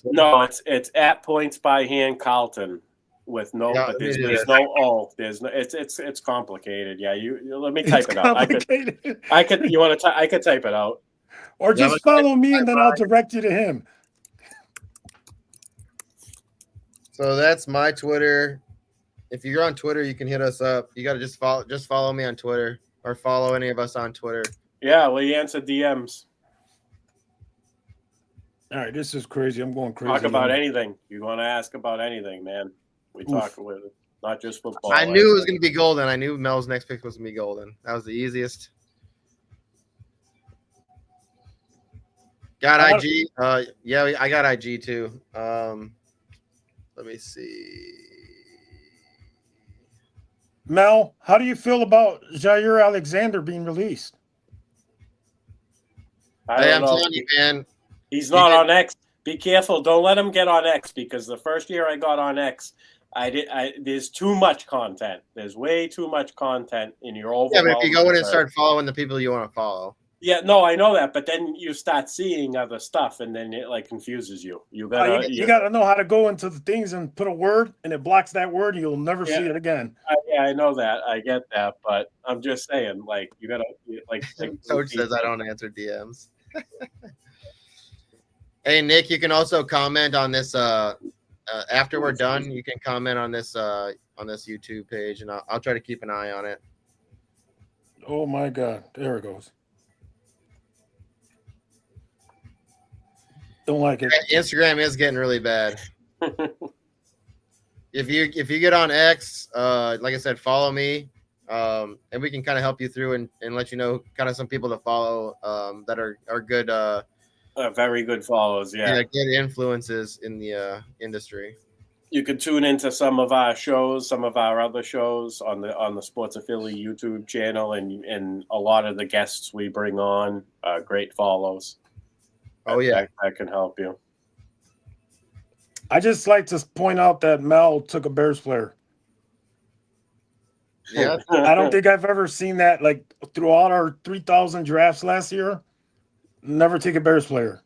No, it's at points by hand Carlton with no. Yeah, but there's no O. There's no. It's complicated. Yeah, you let me type it out. I could. You want to? I could type it out. Or just follow me, and then I'll direct you to him. So that's my Twitter. If you're on Twitter, you can hit us up. You got to just follow me on Twitter or follow any of us on Twitter. Yeah, well, you answer DMs. All right, this is crazy. I'm going crazy. Talk about anything. You want to ask about anything, man. We talk with it, not just football. I knew it was going to be golden. I knew Mel's next pick was going to be golden. That was the easiest. Got IG. Yeah, I got IG too. Let me see. Mel, how do you feel about Jair Alexander being released? I'm telling you, man. He's not on X. Be careful. Don't let him get on X, because the first year I got on X, there's too much content. There's way too much content in your overall. Yeah, but if you go in and start following the people you want to follow. Yeah, no, I know that, but then you start seeing other stuff, and then it confuses you. You gotta know how to go into the things and put a word, and it blocks that word, and you'll never see it again. I know that. I get that, but I'm just saying, you gotta Coach says I don't answer DMs. Hey Nick, you can also comment on this after we're done. You can comment on this YouTube page, and I'll try to keep an eye on it. Oh my God, there it goes. Don't like it. Instagram is getting really bad. If you get on X, like I said, follow me, and we can kind of help you through and let you know kind of some people to follow that are good. Very good follows, yeah. Good influences in the industry. You can tune into some of our shows, some of our other shows on the Sports Affiliate YouTube channel, and a lot of the guests we bring on great follows. Oh yeah, that can help you. I just like to point out that Mel took a Bears player. Yeah, I don't think I've ever seen that through all our 3,000 drafts last year. Never take a Bears player.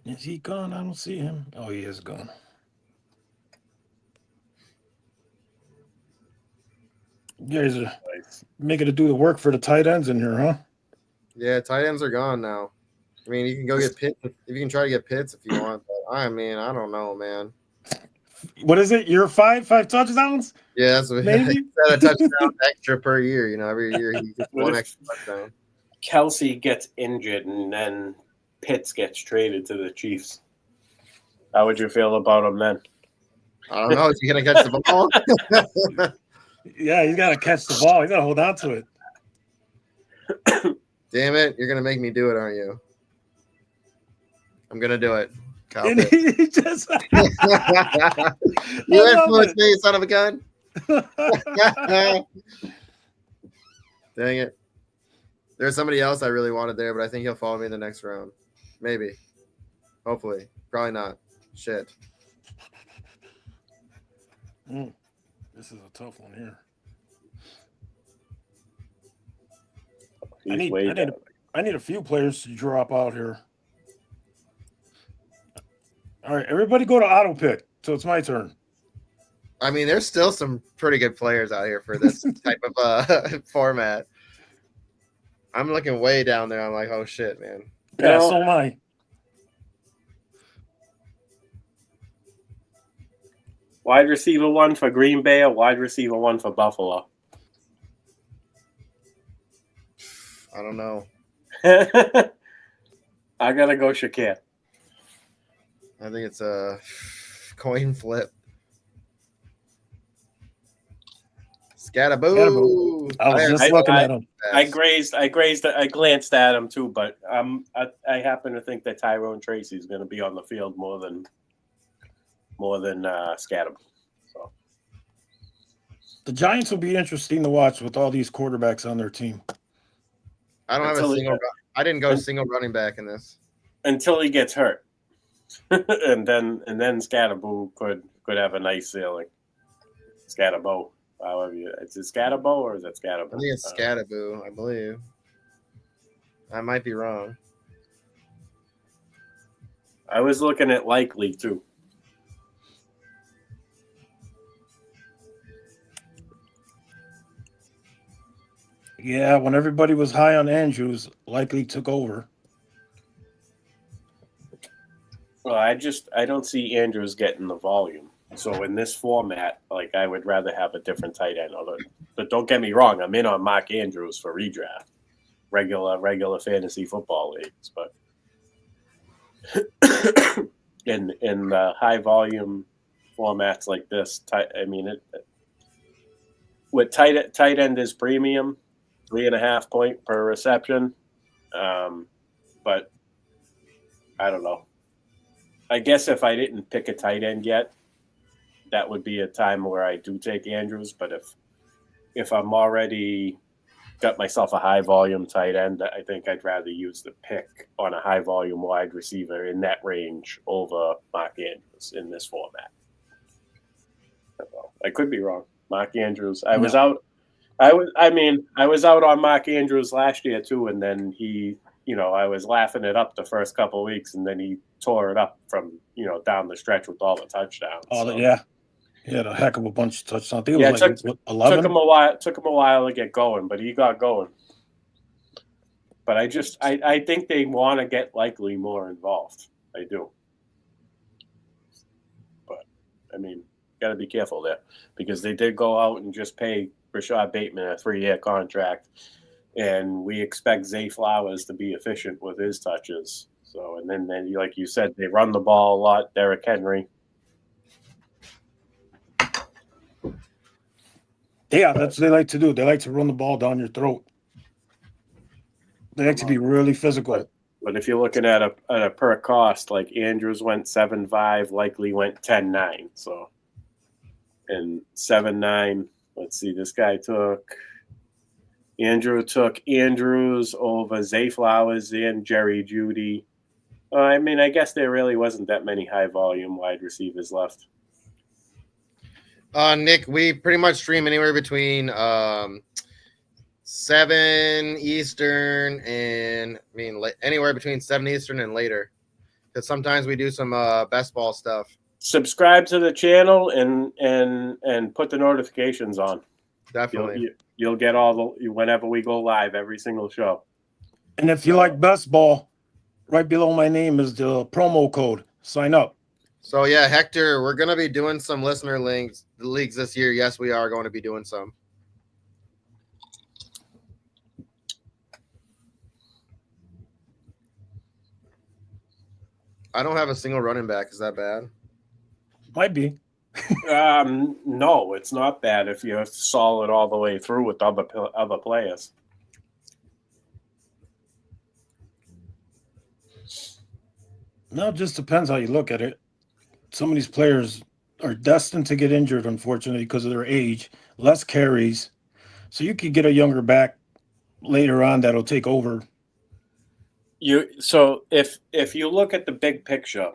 Is he gone? I don't see him. Oh, he is gone. You guys are making it do the work for the tight ends in here, huh? Yeah, tight ends are gone now. I mean, you can go get Pitts if you can try to get Pitts if you want, but I mean, I don't know, man. What is it? You're five touchdowns? Yeah, that's what Maybe. a touchdown extra per year. Every year he gets What one if- extra touchdown. Kelsey gets injured and then Pitts gets traded to the Chiefs. How would you feel about him then? I don't know. Is he gonna catch the ball? Yeah, he's got to catch the ball. He's got to hold on to it. Damn it! You're gonna make me do it, aren't you? I'm gonna do it. Kyle And Pitts. he just You love influenced it. me, son of a gun. Dang it. There's somebody else I really wanted there, but I think he'll follow me in the next round. Maybe. Hopefully. Probably not. Shit. This is a tough one here. He's I need a few players to drop out here. All right, everybody go to auto pick. So it's my turn. I mean, there's still some pretty good players out here for this type of format. I'm looking way down there. I'm like, oh shit, man. Yeah, so am I. Wide receiver 1 for Green Bay or wide receiver 1 for Buffalo? I don't know. I gotta go Shakir. I think it's a coin flip. Scattaboo. I was just looking at him. I glanced at him too, but I happen to think that Tyrone Tracy is going to be on the field more than Scatterbo. So The Giants will be interesting to watch with all these quarterbacks on their team. I don't have a single. I didn't go single running back in this until he gets hurt, and then Scatterbo could have a nice ceiling. Scatterbo. However, is it Scatterbo or is it Scatterbo? I think it's Scattaboo, I believe. I might be wrong. I was looking at likely too. Yeah, when everybody was high on Andrews, likely took over. Well, I don't see Andrews getting the volume. So in this format, like I would rather have a different tight end. But don't get me wrong, I'm in on Mark Andrews for redraft, regular fantasy football leagues. But in the high volume formats like this, with tight end is premium, 3.5 point per reception. But I don't know. I guess if I didn't pick a tight end yet, that would be a time where I do take Andrews. But if I'm already got myself a high volume tight end, I think I'd rather use the pick on a high volume wide receiver in that range over Mark Andrews in this format. I could be wrong. Mark Andrews. I was out on Mark Andrews last year too, and then I was laughing it up the first couple of weeks, and then he tore it up from down the stretch with all the touchdowns. Yeah. He had a heck of a bunch of touchdowns. I think it was 11. Took him a while to get going, but he got going. But I think they want to get likely more involved. I do. But got to be careful there because they did go out and just pay Rashad Bateman a 3-year contract, and we expect Zay Flowers to be efficient with his touches. So, and then like you said, they run the ball a lot. Derrick Henry. Yeah, that's what they like to do. They like to run the ball down your throat. They like to be really physical. But if you're looking at a per cost, like Andrews went 7.5, likely went 10.9. So, and 7.9. Let's see, this guy took Andrews over Zay Flowers and Jerry Jeudy. I guess there really wasn't that many high volume wide receivers left. Nick, we pretty much stream anywhere between 7 Eastern and anywhere between 7 Eastern and later. Because sometimes we do some best ball stuff. Subscribe to the channel and put the notifications on. Definitely. You'll get whenever we go live, every single show. And if you like best ball, right below my name is the promo code. Sign up. So yeah, Hector, we're gonna be doing some listener leagues this year. Yes, we are going to be doing some. I don't have a single running back. Is that bad? Might be. No, it's not bad if you're solid all the way through with other players. No, it just depends how you look at it. Some of these players are destined to get injured, unfortunately, because of their age, less carries. So you could get a younger back later on that'll take over. So if you look at the big picture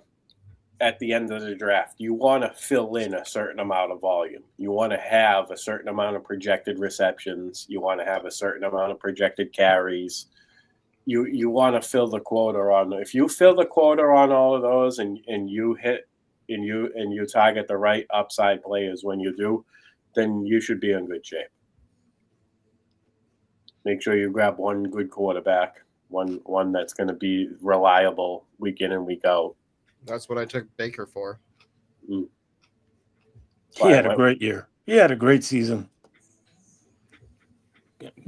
at the end of the draft, you want to fill in a certain amount of volume. You want to have a certain amount of projected receptions. You want to have a certain amount of projected carries. You want to fill the quota on. If you fill the quota on all of those, and you hit and you target the right upside players when you do, then you should be in good shape. Make sure you grab one good quarterback, one that's going to be reliable week in and week out. That's what I took Baker for. He had a great year. He had a great season.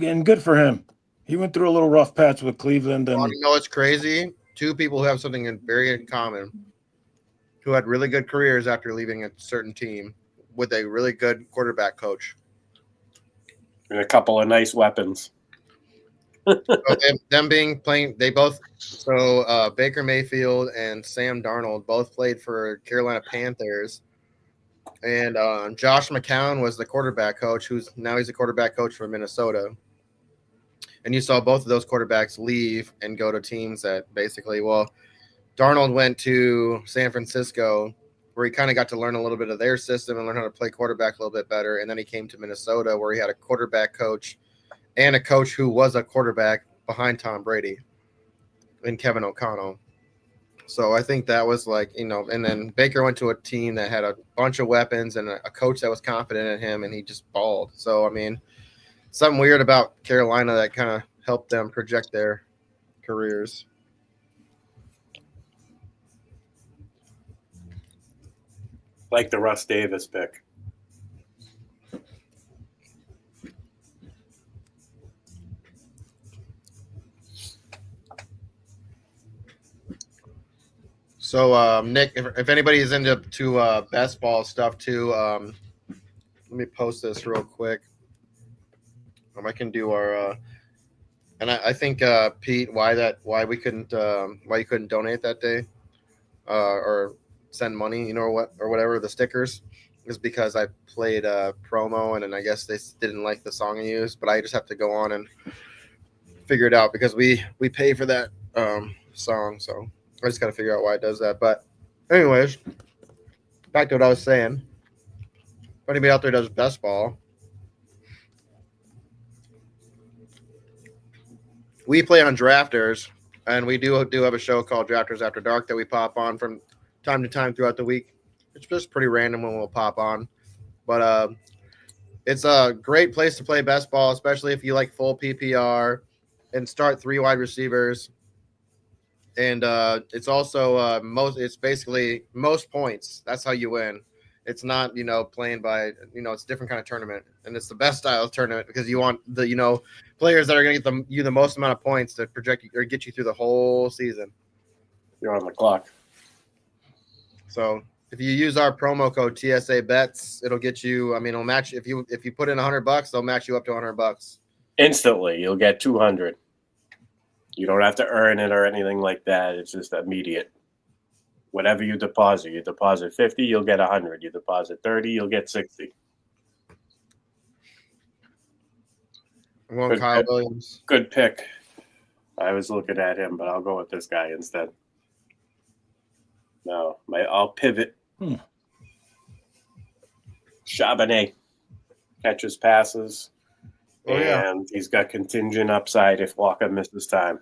And good for him. He went through a little rough patch with Cleveland. And you know, it's crazy. Two people who have something very in common, who had really good careers after leaving a certain team with a really good quarterback coach. And a couple of nice weapons. So Baker Mayfield and Sam Darnold both played for Carolina Panthers, and Josh McCown was the quarterback coach, he's a quarterback coach for Minnesota. And you saw both of those quarterbacks leave and go to teams that basically, Darnold went to San Francisco, where he kind of got to learn a little bit of their system and learn how to play quarterback a little bit better. And then he came to Minnesota, where he had a quarterback coach and a coach who was a quarterback behind Tom Brady and Kevin O'Connell. So I think that was and then Baker went to a team that had a bunch of weapons and a coach that was confident in him, and he just balled. So, I mean, something weird about Carolina that kind of helped them project their careers. Like the Russ Davis pick. So, Nick, if anybody is into best ball stuff too, let me post this real quick. I can do our, and I think Pete, why you couldn't donate that day, or send money, or whatever, the stickers, is because I played promo, and then I guess they didn't like the song I used, but I just have to go on and figure it out because we pay for that song, so I just got to figure out why it does that. But anyways, back to what I was saying. If anybody out there does best ball, we play on Drafters, and we do have a show called Drafters After Dark that we pop on from time to time throughout the week. It's just pretty random when we'll pop on. But it's a great place to play best ball, especially if you like full PPR and start 3 wide receivers. And it's also it's basically most points. That's how you win. It's not, playing by, it's a different kind of tournament, and it's the best style of tournament because you want the, players that are going to get you the most amount of points to project or get you through the whole season. You're on the clock. So if you use our promo code TSA Bets, it'll get you. I mean, it'll match if you put in $100, they'll match you up to $100 instantly. You'll get 200. You don't have to earn it or anything like that. It's just immediate. Whatever you deposit 50, you'll get 100. You deposit 30, you'll get 60. I'm going Kyle Williams. Good pick. I was looking at him, but I'll go with this guy instead. No, I'll pivot. Charbonnet catches passes, and he's got contingent upside if Walker misses time.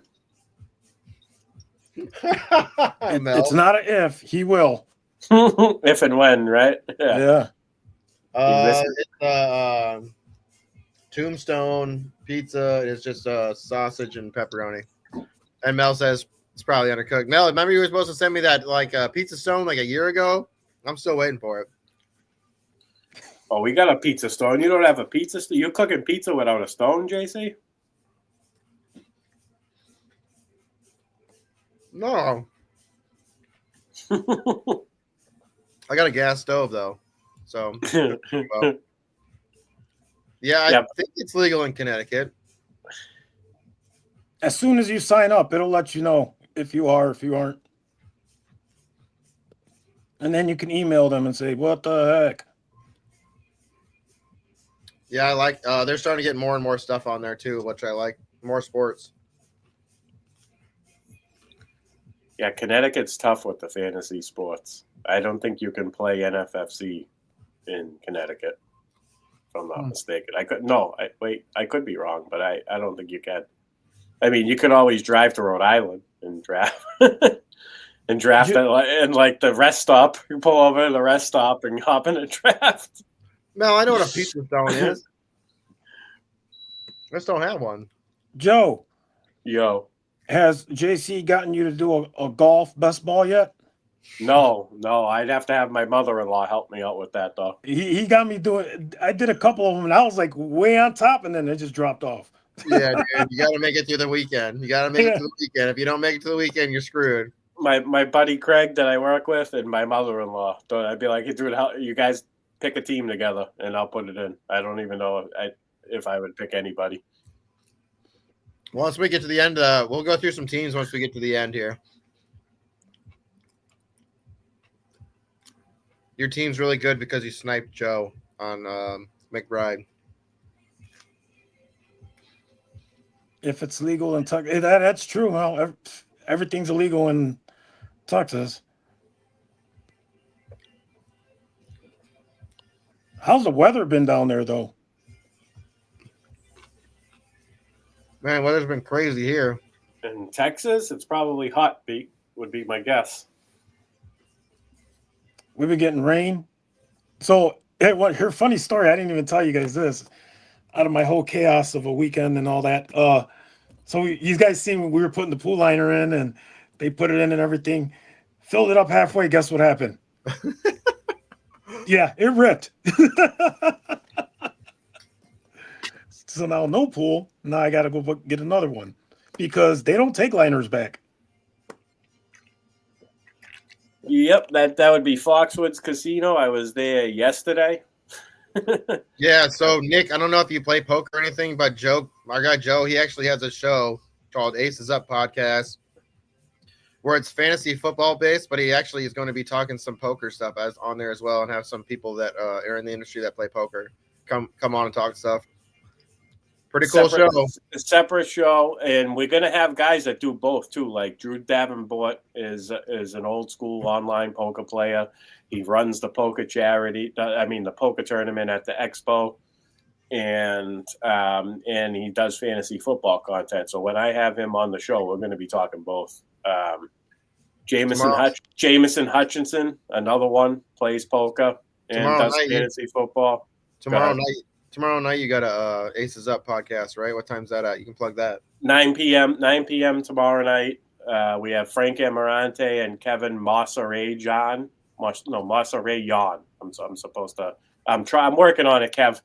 It's not an if. He will. If and when, right? Yeah. It's Tombstone pizza. It's just sausage and pepperoni. And Mel says it's probably undercooked. Mel, remember you were supposed to send me that pizza stone a year ago? I'm still waiting for it. Oh, we got a pizza stone. You don't have a pizza stone? You're cooking pizza without a stone, JC? No. I got a gas stove though. So well, I think it's legal in Connecticut. As soon as you sign up, it'll let you know if you are, if you aren't. And then you can email them and say, what the heck? Yeah, I like they're starting to get more and more stuff on there too, which I like. More sports. Yeah, Connecticut's tough with the fantasy sports. I don't think you can play NFFC in Connecticut, if I'm not mistaken. I could be wrong, but I don't think you can. I mean, you could always drive to Rhode Island and draft and draft and like the rest stop. You pull over to the rest stop and hop in a draft. No, I know what a pizza stone is. I just don't have one. Joe. Yo. Has JC gotten you to do a golf best ball yet? No. I'd have to have my mother-in-law help me out with that, though. He got me doing. I did a couple of them, and I was like way on top, and then it just dropped off. Yeah, dude, you got to make it through the weekend. You got to make it to the weekend. If you don't make it to the weekend, you're screwed. My buddy Craig that I work with and my mother-in-law. I'd be like, hey, dude, you guys pick a team together, and I'll put it in. I don't even know if I would pick anybody. Once we get to the end, we'll go through some teams once we get to the end here. Your team's really good because you sniped Joe on McBride. If it's legal in Texas, that's true. Well, everything's illegal in Texas. How's the weather been down there, though? Man, weather's been crazy here. In Texas, it's probably hot, Pete, would be my guess. We've been getting rain. So, her funny story, I didn't even tell you guys this. Out of my whole chaos of a weekend and all that. So you guys seen we were putting the pool liner in and they put it in and everything. Filled it up halfway. Guess what happened? Yeah, it ripped. So now no pool. Now I got to go get another one because they don't take liners back. Yep, that would be Foxwoods Casino. I was there yesterday. Yeah, so Nick, I don't know if you play poker or anything, but Joe, our guy Joe, he actually has a show called Aces Up Podcast where it's fantasy football based, but he actually is going to be talking some poker stuff as on there as well and have some people that are in the industry that play poker come on and talk stuff. Pretty cool show. A separate show, and we're going to have guys that do both too. Like Drew Davenport is an old school online poker player. He runs the poker the poker tournament at the Expo, and he does fantasy football content. So when I have him on the show, we're going to be talking both. Jameson Hutchinson, another one, plays poker and does fantasy football. Tomorrow night you got a Aces Up podcast, right? What time's that at? You can plug that. 9 p.m. tomorrow night. We have Frank Amarante and Kevin Massaray-Yan. I'm supposed to. I'm working on it, Kev.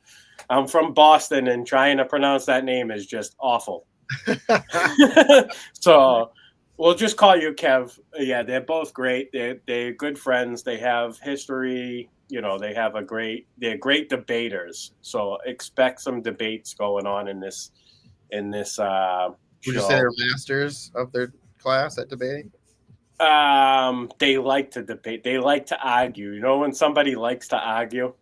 I'm from Boston, and trying to pronounce that name is just awful. So we'll just call you Kev. Yeah, they're both great. They're good friends. They have history. They're great debaters. So expect some debates going on in this. Would you say they're masters of their class at debating? They like to debate. They like to argue. When somebody likes to argue.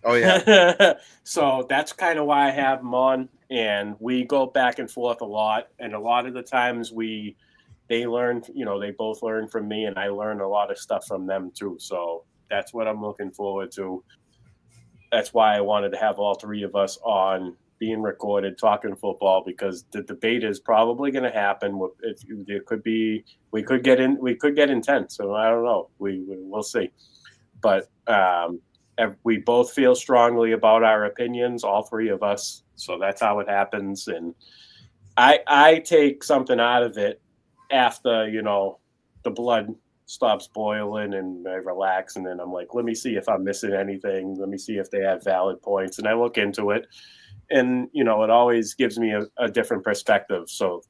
Oh yeah. So that's kind of why I have them on, and we go back and forth a lot. And a lot of the times they learn. They both learn from me, and I learn a lot of stuff from them too. So that's what I'm looking forward to. That's why I wanted to have all three of us on, being recorded, talking football, because the debate is probably going to happen. We could get intense. So I don't know. We'll see. But we both feel strongly about our opinions, all three of us. So that's how it happens. And I take something out of it after, the blood stops boiling and I relax. And then I'm like, let me see if I'm missing anything. Let me see if they have valid points. And I look into it. And, it always gives me a different perspective. So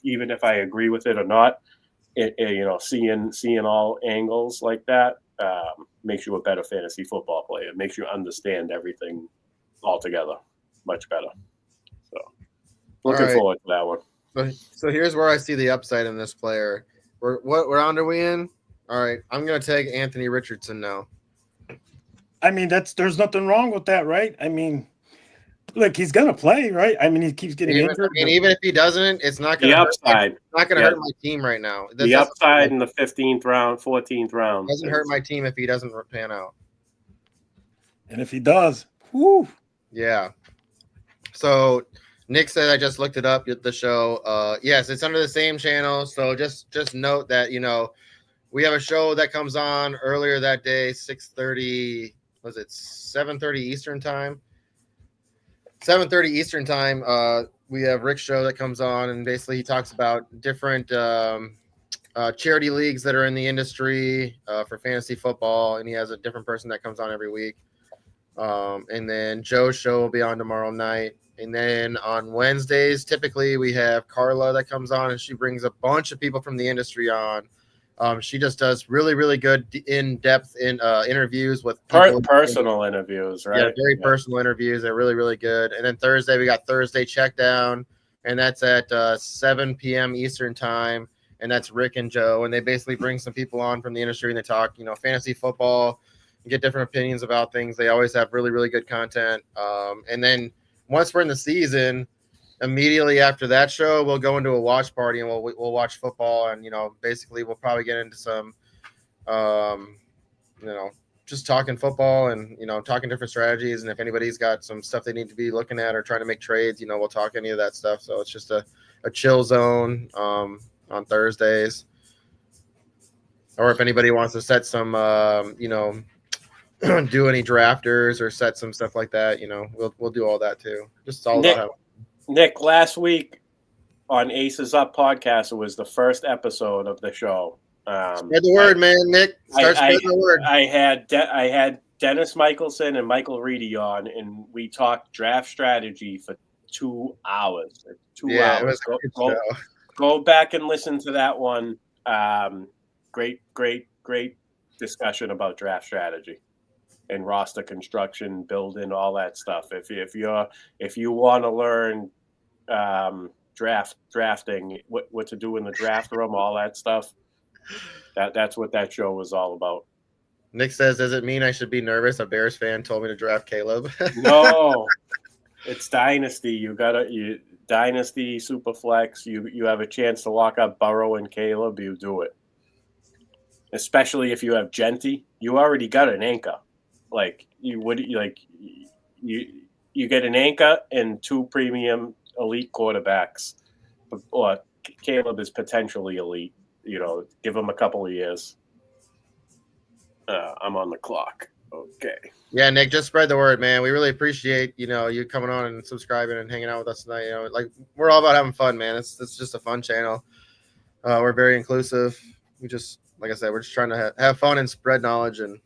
even if I agree with it or not, seeing all angles like that makes you a better fantasy football player. It makes you understand everything altogether much better. So looking forward to that one. So here's where I see the upside in this player. What round are we in? All right, I'm going to take Anthony Richardson now. I mean, there's nothing wrong with that, right? I mean, look, he's gonna play, right? I mean, he keeps getting injured. Even if he doesn't, it's not going to hurt. It's not going to hurt my team right now. The upside in the 15th round, 14th round doesn't hurt my team if he doesn't pan out. And if he does, whoo. Yeah. So Nick said I just looked it up at the show. Yes, it's under the same channel. So just note that we have a show that comes on earlier that day, 6:30. Was it 7:30 Eastern time? 7:30 Eastern time. We have Rick's show that comes on, and basically he talks about different charity leagues that are in the industry for fantasy football, and he has a different person that comes on every week. And then Joe's show will be on tomorrow night. And then on Wednesdays, typically we have Carla that comes on, and she brings a bunch of people from the industry on. She just does really, really good in-depth interviews with people. Personal interviews, right? Yeah, very personal interviews. They're really, really good. And then Thursday, we got Thursday Check Down, and that's at 7 p.m. Eastern time, and that's Rick and Joe. And they basically bring some people on from the industry, and they talk, fantasy football, and get different opinions about things. They always have really, really good content. And then once we're in the season, immediately after that show, we'll go into a watch party and we'll watch football, and basically we'll probably get into some just talking football and talking different strategies, and if anybody's got some stuff they need to be looking at or trying to make trades, we'll talk any of that stuff. So it's just a chill zone on Thursdays. Or if anybody wants to set some do any drafters or set some stuff like that, we'll do all that too. Just all about how Nick, last week on Aces Up podcast, it was the first episode of the show. Spread the word, man, Nick. Start spreading the word. I had Dennis Michelson and Michael Reedy on, and we talked draft strategy for 2 hours. 2 hours. It was go back and listen to that one. Great discussion about draft strategy and roster construction, building, all that stuff. If you want to learn drafting, what to do in the draft room, all that stuff, that's what that show was all about. Nick says, does it mean I should be nervous? A Bears fan told me to draft Caleb. No, it's dynasty. Dynasty, Superflex. You have a chance to lock up Burrow and Caleb. You do it, especially if you have Genty. You already got an anchor. You get an anchor and 2 premium elite quarterbacks, or Caleb is potentially elite. Give him a couple of years. I'm on the clock. Okay. Yeah, Nick, just spread the word, man. We really appreciate you coming on and subscribing and hanging out with us tonight. We're all about having fun, man. It's just a fun channel. We're very inclusive. We just, like I said, we're just trying to have fun and spread knowledge and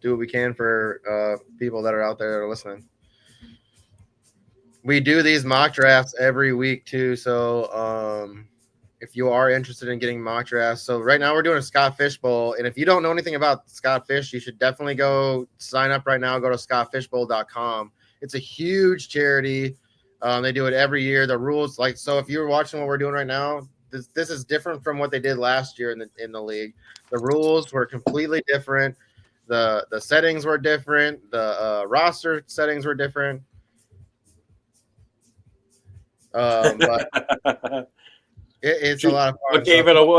do what we can for people that are out there that are listening. We do these mock drafts every week too. So if you are interested in getting mock drafts, so right now we're doing a Scott Fish Bowl. And if you don't know anything about Scott Fish, you should definitely go sign up right now. Go to scottfishbowl.com. It's a huge charity. They do it every year. The rules, so if you're watching what we're doing right now, this is different from what they did last year in the league. The rules were completely different. The settings were different. The roster settings were different. But it's a lot of fun. What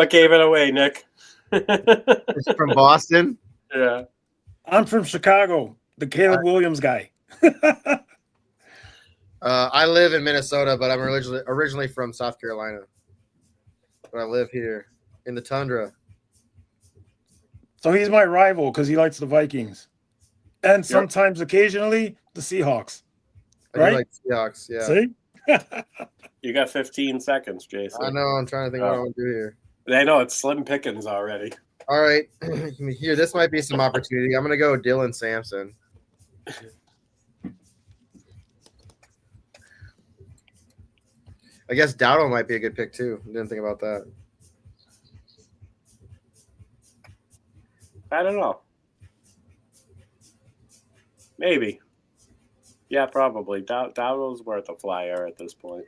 gave it away, Nick? It's from Boston. Yeah, I'm from Chicago. The Caleb Williams guy. I live in Minnesota, but I'm originally from South Carolina. But I live here in the tundra. So he's my rival because he likes the Vikings, and sometimes, occasionally, the Seahawks. I do like Seahawks, yeah. See? You got 15 seconds, Jason. I know. I'm trying to think what I want to do here. I know it's slim pickings already. All right, here. This might be some opportunity. I'm gonna go Dylan Sampson. I guess Dowdle might be a good pick too. Didn't think about that. I don't know. Maybe. Yeah, probably. Dowdle's worth a flyer at this point.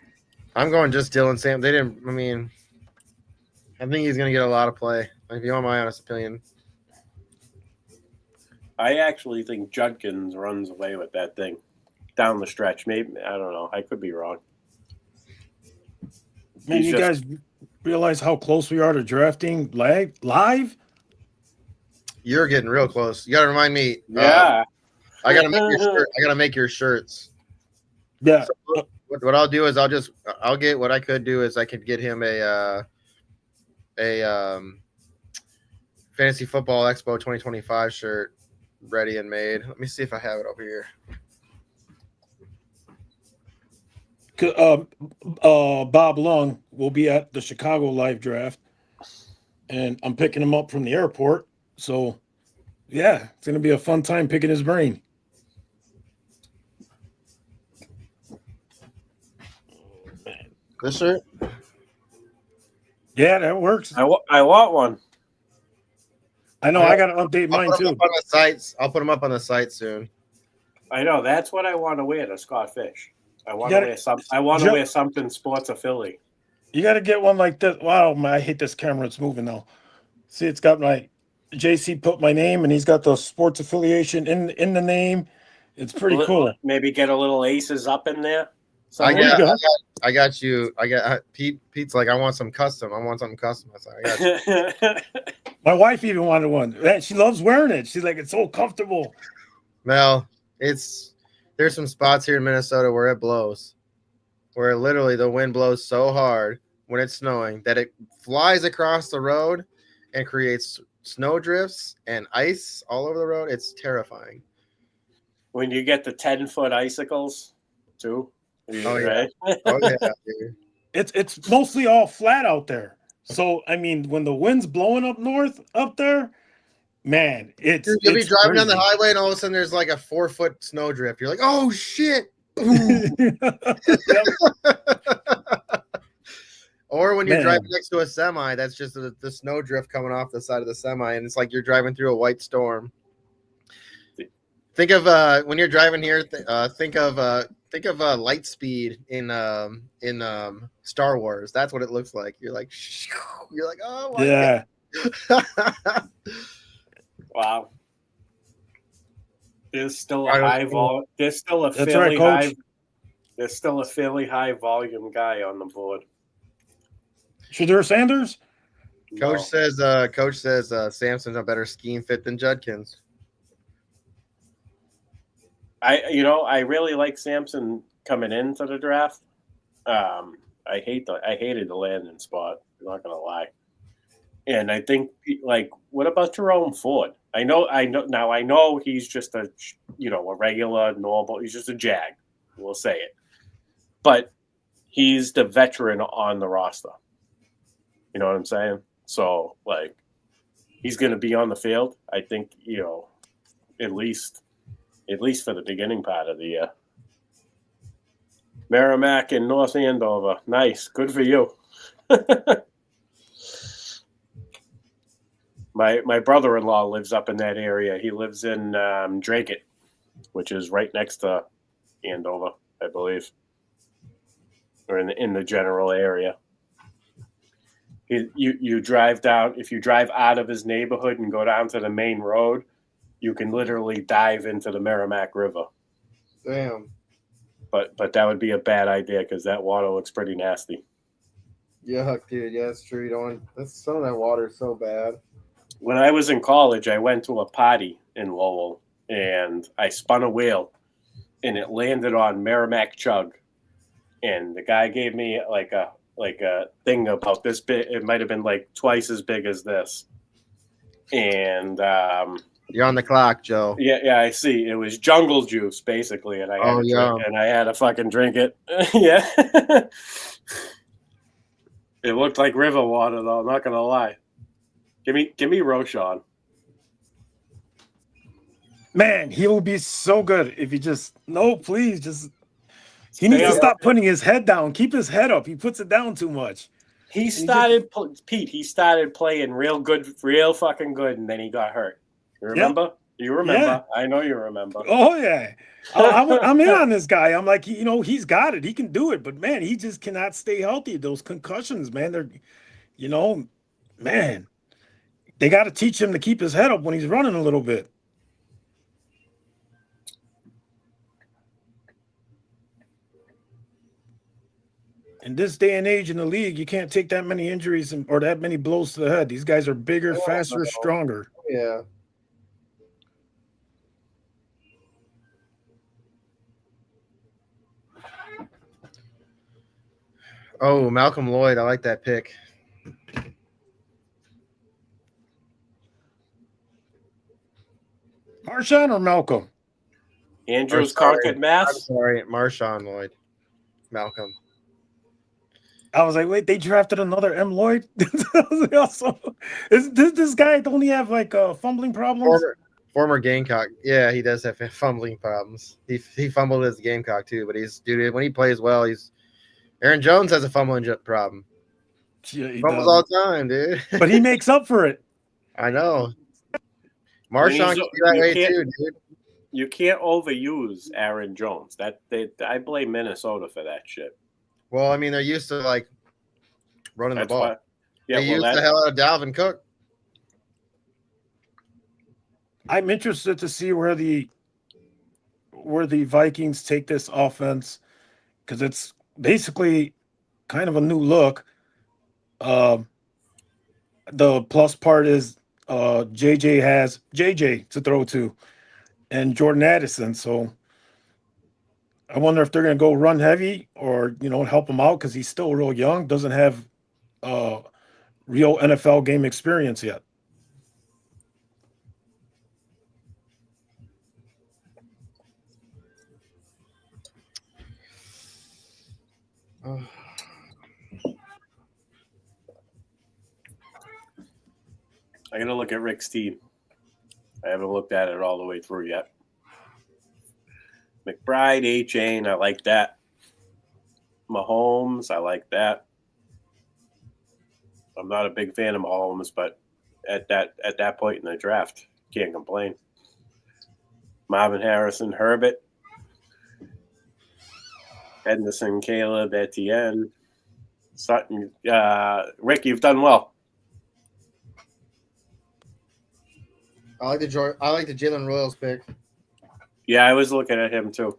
I'm going just Dylan Sampson. They didn't. I mean, I think he's gonna get a lot of play. If you want my honest opinion. I actually think Judkins runs away with that thing down the stretch. Maybe, I don't know. I could be wrong. Man, you guys realize how close we are to drafting live? You're getting real close. You got to remind me. Yeah. I got to make your shirt. I got to make your shirts. Yeah. So what I'll do is I'll get what I could do is I could get him a Fantasy Football Expo 2025 shirt ready and made. Let me see if I have it over here. Bob Lung will be at the Chicago live draft, and I'm picking him up from the airport. So, yeah, it's going to be a fun time picking his brain. This shirt? Yeah, that works. I want one. I know. I got to update mine too. On the sites. I'll put them up on the site soon. I know. That's what I want to wear to Scott Fish. I want to wear some. I want to wear something sports affiliate. You got to get one like this. Wow, man, I hate this camera. It's moving now. See, it's got my JC put my name, and he's got the sports affiliation in the name. It's pretty cool. Maybe get a little Aces up in there. I got you. Pete's like, I want some custom. I want something custom. I got you. My wife even wanted one. She loves wearing it. She's like, it's so comfortable. Well, there's some spots here in Minnesota where it blows, where literally the wind blows so hard when it's snowing that it flies across the road and creates snow drifts and ice all over the road. It's terrifying. When you get the 10-foot icicles, too. Oh yeah, oh yeah, dude. It's mostly all flat out there. So I mean, when the wind's blowing up north up there, man, you'll be driving down the highway and all of a sudden there's like a 4-foot snow drift. You're like, oh shit. Or when you're driving next to a semi, that's just the snow drift coming off the side of the semi, and it's like you're driving through a white storm. Think of when you're driving here. Think of Lightspeed in Star Wars. That's what it looks like. You're like, oh my God. Wow. There's still a high volume. There's still a fairly high volume guy on the board. Shadur Sanders. Coach says Samson's a better scheme fit than Judkins. I really like Sampson coming into the draft. I hated the landing spot. I'm not gonna lie. And I think, like, what about Jerome Ford? I know he's just a regular normal. He's just a jag. We'll say it, but he's the veteran on the roster. You know what I'm saying? So, like, he's going to be on the field. I think, at least for the beginning part of the year. Merrimack and North Andover. Nice. Good for you. My brother-in-law lives up in that area. He lives in Dracut, which is right next to Andover, I believe, or in the general area. You drive down. If you drive out of his neighborhood and go down to the main road, you can literally dive into the Merrimack River. Damn. But that would be a bad idea because that water looks pretty nasty. Yuck, dude. Yeah, that's true. You don't want some of that water is so bad. When I was in college, I went to a party in Lowell and I spun a wheel and it landed on Merrimack Chug. And the guy gave me like a thing about this big. It might have been like twice as big as this. And you're on the clock, Joe. Yeah, I see. It was jungle juice basically, and I had to fucking drink it. Yeah. It looked like river water though, I'm not gonna lie. Give me Roshan. Man, he will be so good if he just please just. He Stay needs to up. stop putting his head down. Keep his head up. He puts it down too much. He started Pete. He started playing real good, real fucking good, and then he got hurt. You remember? Yeah. You remember? Yeah. I know you remember. Oh yeah, I'm in on this guy. I'm like, he's got it. He can do it, but man, he just cannot stay healthy. Those concussions, man. They're, man, they got to teach him to keep his head up when he's running a little bit. In this day and age in the league, you can't take that many injuries or that many blows to the head. These guys are bigger, faster, stronger. Yeah. Oh, Malcolm Lloyd. I like that pick. Marshawn or Malcolm? Andrews, Concord, Mass. I'm sorry, Marshawn Lloyd. Malcolm. I was like, wait, they drafted another M. Lloyd? This guy only have like fumbling problems? Former Gamecock. Yeah, he does have fumbling problems. He fumbled as a Gamecock too, but when he plays well, Aaron Jones has a fumbling problem. Yeah, he fumbles all the time, dude. But he makes up for it. I know. Marshawn can be that way too, dude. You can't overuse Aaron Jones. I blame Minnesota for that shit. Well, I mean, they're used to like running the ball. They use the hell out of Dalvin Cook. I'm interested to see where the Vikings take this offense, because it's basically kind of a new look. The plus part is JJ has JJ to throw to and Jordan Addison. So I wonder if they're going to go run heavy or, help him out, because he's still real young, doesn't have real NFL game experience yet. I got to look at Rick's team. I haven't looked at it all the way through yet. McBride, A-Chain, I like that. Mahomes, I like that. I'm not a big fan of Mahomes, but at that point in the draft, can't complain. Marvin Harrison, Herbert, Henderson, Caleb, Etienne, Sutton. Rick, you've done well. I like the Jalen Royals pick. Yeah, I was looking at him too,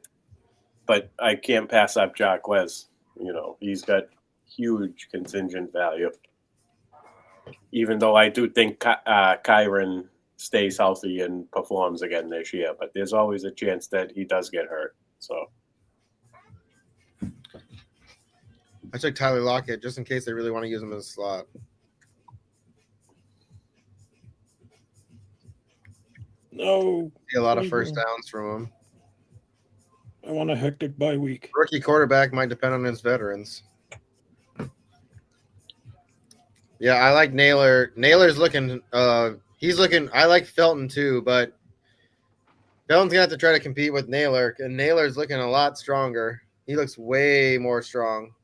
but I can't pass up Jacquez. He's got huge contingent value. Even though I do think Kyron stays healthy and performs again this year, but there's always a chance that he does get hurt. So I took Tyler Lockett just in case they really want to use him as a slot. No. See a lot of first downs from him. I want a hectic bye week. Rookie quarterback might depend on his veterans. Yeah, I like Naylor. Naylor's looking he's looking. I like Felton too, but Felton's gonna have to try to compete with Naylor, and Naylor's looking a lot stronger. He looks way more strong.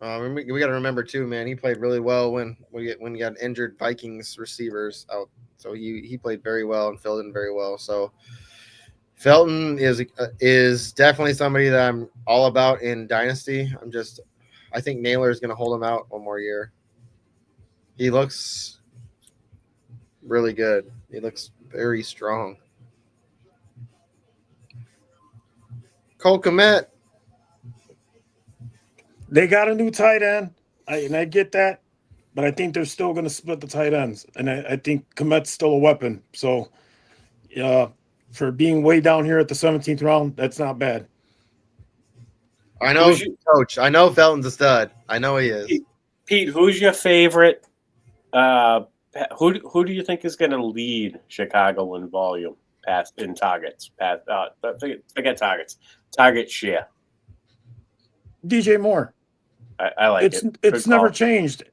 We got to remember too, man. He played really well when he got injured Vikings receivers out. So he played very well and filled in very well. So Felton is definitely somebody that I'm all about in Dynasty. I think Naylor is going to hold him out one more year. He looks really good. He looks very strong. Cole Kmet. They got a new tight end, and I get that, but I think they're still going to split the tight ends, and I think Kmet's still a weapon. So, for being way down here at the 17th round, that's not bad. I know, Coach. I know Felton's a stud. I know he is. Pete, who's your favorite? Who do you think is going to lead Chicago in volume, in targets? Forget targets. Target share. DJ Moore. I like it. It's never changed.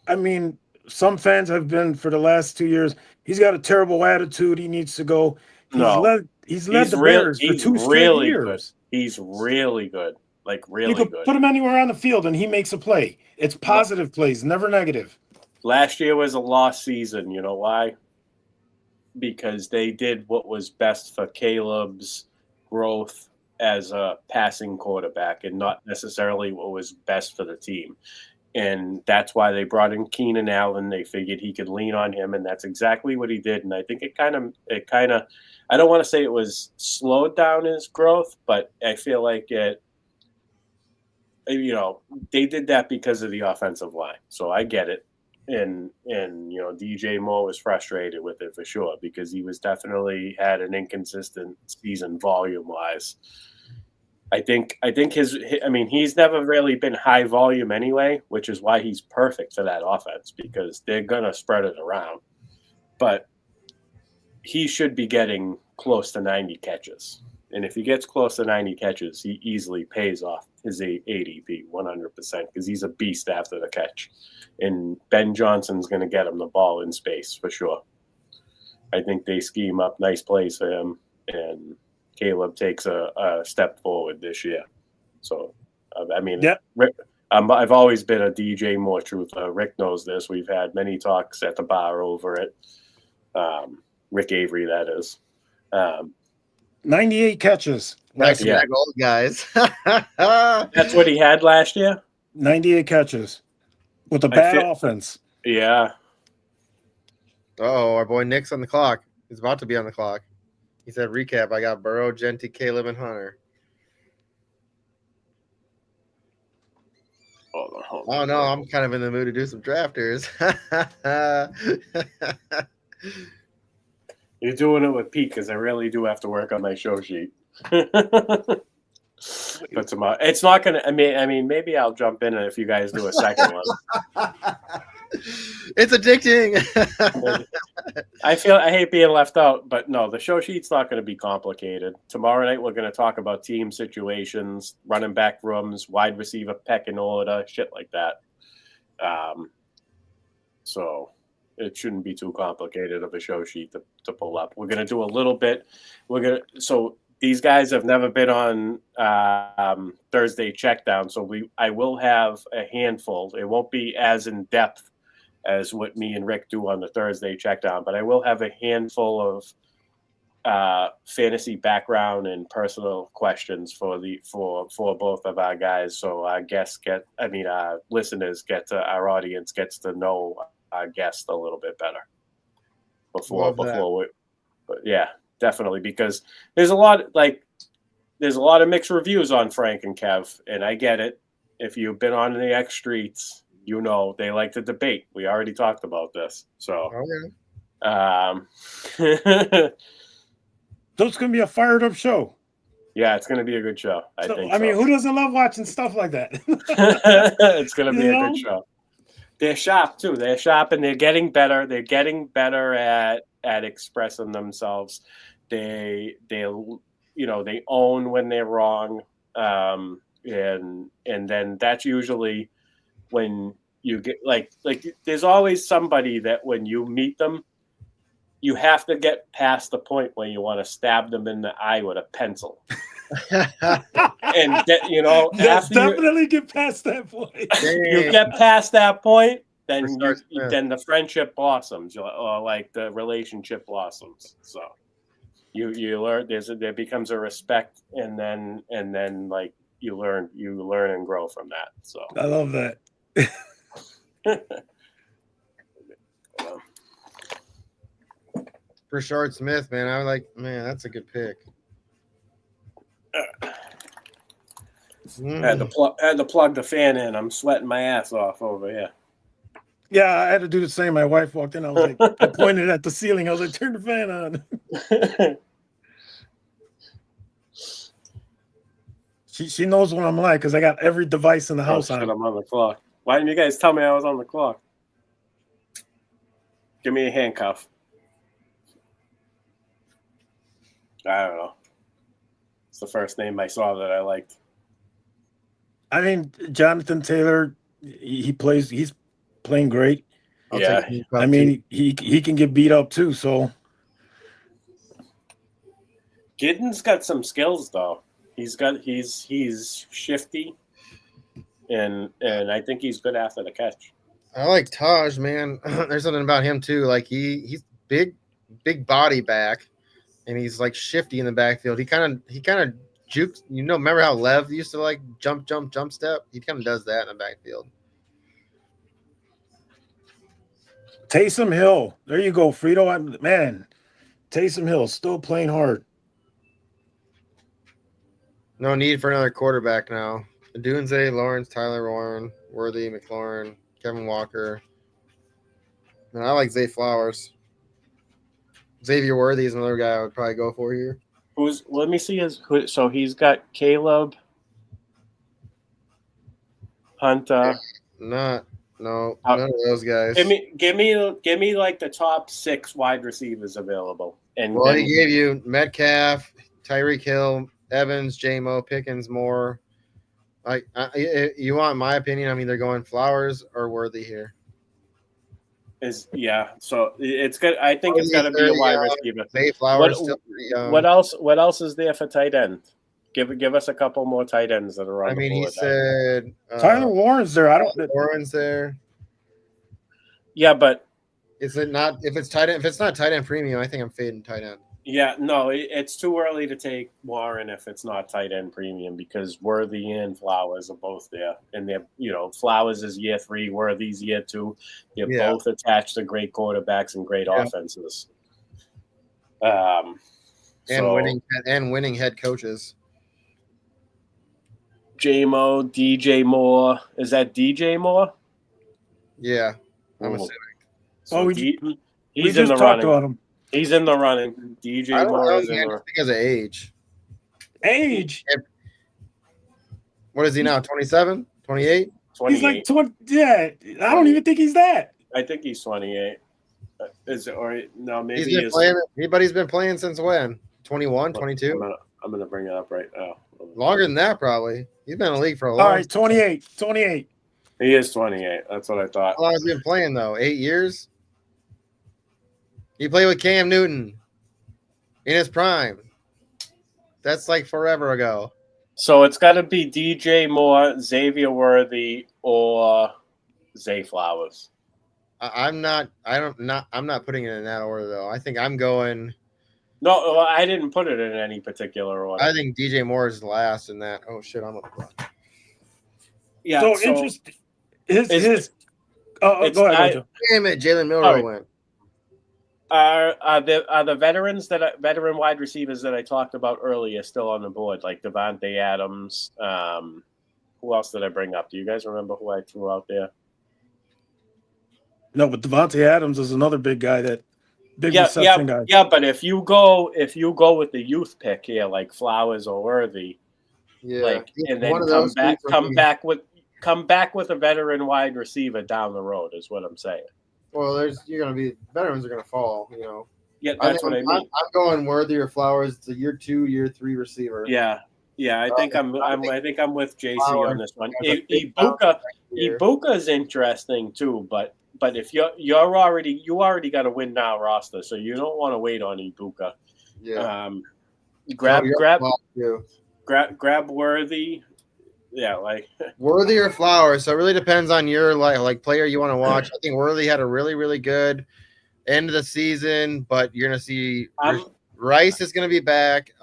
I mean, some fans have been for the last 2 years. He's got a terrible attitude. He needs to go. He's led the Bears for 2 straight years. He's really good. Like really you could good. Put him anywhere on the field and he makes a play. It's positive plays, never negative. Last year was a lost season. You know why? Because they did what was best for Caleb's growth as a passing quarterback and not necessarily what was best for the team. And that's why they brought in Keenan Allen. They figured he could lean on him, and that's exactly what he did. And I think it kind of, I don't want to say it was slowed down his growth, but I feel like it, they did that because of the offensive line. So I get it. And DJ Moore was frustrated with it for sure because he was definitely had an inconsistent season volume wise. I think he's never really been high volume anyway, which is why he's perfect for that offense because they're gonna spread it around. But he should be getting close to 90 catches. And if he gets close to 90 catches, he easily pays off his ADP 100% because he's a beast after the catch. And Ben Johnson's going to get him the ball in space for sure. I think they scheme up nice plays for him, and Caleb takes a step forward this year. So, Rick, I've always been a DJ Moore truther. Rick knows this. We've had many talks at the bar over it. Rick Avery, that is. 98 catches. Old guys. That's what he had last year? 98 catches with a bad offense. Yeah. Oh, our boy Nick's on the clock. He's about to be on the clock. He said, recap, I got Burrow, Genty, Caleb, and Hunter. Oh, no, I'm kind of in the mood to do some drafters. You're doing it with Pete because I really do have to work on my show sheet. But tomorrow, it's not going to. I mean, maybe I'll jump in if you guys do a second one. It's addicting. I hate being left out, but no, the show sheet's not going to be complicated. Tomorrow night, we're going to talk about team situations, running back rooms, wide receiver pecking order, shit like that. So it shouldn't be too complicated of a show sheet to pull up. We're going to do a little bit. So these guys have never been on Thursday checkdown, so I will have a handful. It won't be as in depth as what me and Rick do on the Thursday checkdown, but I will have a handful of fantasy background and personal questions for both of our guys. So our listeners our audience gets to know our guest a little bit better before we. But yeah, definitely, because there's a lot of mixed reviews on Frank and Kev, and I get it. If you've been on the X streets, they like to debate. We already talked about this. So, So it's going to be a fired up show. Yeah, it's going to be a good show. I think. Who doesn't love watching stuff like that? It's going to be a good show. They're sharp too. They're sharp, and they're getting better. They're getting better at expressing themselves. They own when they're wrong, and then that's usually when you get like there's always somebody that when you meet them, you have to get past the point where you want to stab them in the eye with a pencil. And definitely get past that point. You get past that point, then the friendship blossoms, or like the relationship blossoms. So you learn there becomes a respect, and then like you learn and grow from that. So I love that. Rashard Smith, man, that's a good pick. Had to plug the fan in. I'm sweating my ass off over here. Yeah, I had to do the same. My wife walked in. I was like, I pointed at the ceiling. I was like, turn the fan on. She knows what I'm like because I got every device in the house on. I'm on the clock. Why didn't you guys tell me I was on the clock? Give me a handcuff. I don't know. It's the first name I saw that I liked. I think Jonathan Taylor he plays. He's playing great. I'll Yeah. take him I up mean, he can get beat up too. So Giddens got some skills though. He's shifty, and I think he's good after the catch. I like Taj, man. There's something about him too. Like he's big body back, and he's like shifty in the backfield. He kind of jukes. Remember how Lev used to like jump step? He kind of does that in the backfield. Taysom Hill, there you go, Frito. Man, Taysom Hill still playing hard. No need for another quarterback now. Dunze, Lawrence, Tyler Warren, Worthy, McLaurin, Kevin Walker. And I like Zay Flowers. Xavier Worthy is another guy I would probably go for here. Let me see so he's got Caleb, Hunter. None of those guys. Give me like the top 6 wide receivers available. And well, he gave you Metcalf, Tyreek Hill, Evans, J-Mo, Pickens, Moore. Like you want my opinion? I'm either going Flowers or Worthy here. So it's good. I think it's got to be a wide receiver. Zay Flowers still pretty young. What else is there for tight end? Give us a couple more tight ends that are on. He said Tyler Warren's there. Warren's there. Yeah, but is it not? If it's tight end, if it's not tight end premium, I think I'm fading tight end. Yeah, no, it's too early to take Warren if it's not tight end premium because Worthy and Flowers are both there, and they're Flowers is year 3, Worthy's year 2. They're both attached to great quarterbacks and great offenses. Winning head coaches. J-Mo, DJ Moore. Is that DJ Moore? Yeah, I'm assuming. So we he's just in the talked running. about him. He's in the running. DJ Moore is in the running. Because of age. Age? What is he now? 27? 28? 28. He's like 20. Yeah, I don't even think he's that. I think he's 28. Is it, or no? Maybe he's been playing. Anybody's been playing since when? 21, 22? I'm gonna bring it up right now. Longer than that, probably. He's been in the league for a long time. All right, 28. He is 28. That's what I thought. How long has he been playing though? 8 years. He played with Cam Newton in his prime. That's like forever ago. So it's got to be DJ Moore, Xavier Worthy, or Zay Flowers. I'm not putting it in that order though. I think I'm going. No, I didn't put it in any particular order. I think DJ Moore is last in that. Oh shit, I'm up. Yeah. So interesting. Go ahead. Damn it, Jalen Milrow went. Are the veteran wide receivers that I talked about earlier still on the board, like Devontae Adams? Who else did I bring up? Do you guys remember who I threw out there? No, but Devontae Adams is another big guy reception guy. Yeah, but if you go with the youth pick here, like Flowers or Worthy, and then come back with a veteran wide receiver down the road is what I'm saying. Well, veterans are gonna fall, Yeah, that's what I mean. I'm going Worthy or Flowers. It's a year 2, year 3 receiver. Yeah. I think I'm with JC on this one. Ibuka is interesting too, but if you already got a win now roster, so you don't want to wait on Ibuka. Yeah. Grab Worthy. Yeah, like Worthy or Flowers. So it really depends on your like player you want to watch. I think Worthy had a really, really good end of the season, but you're gonna see Rice is gonna be back.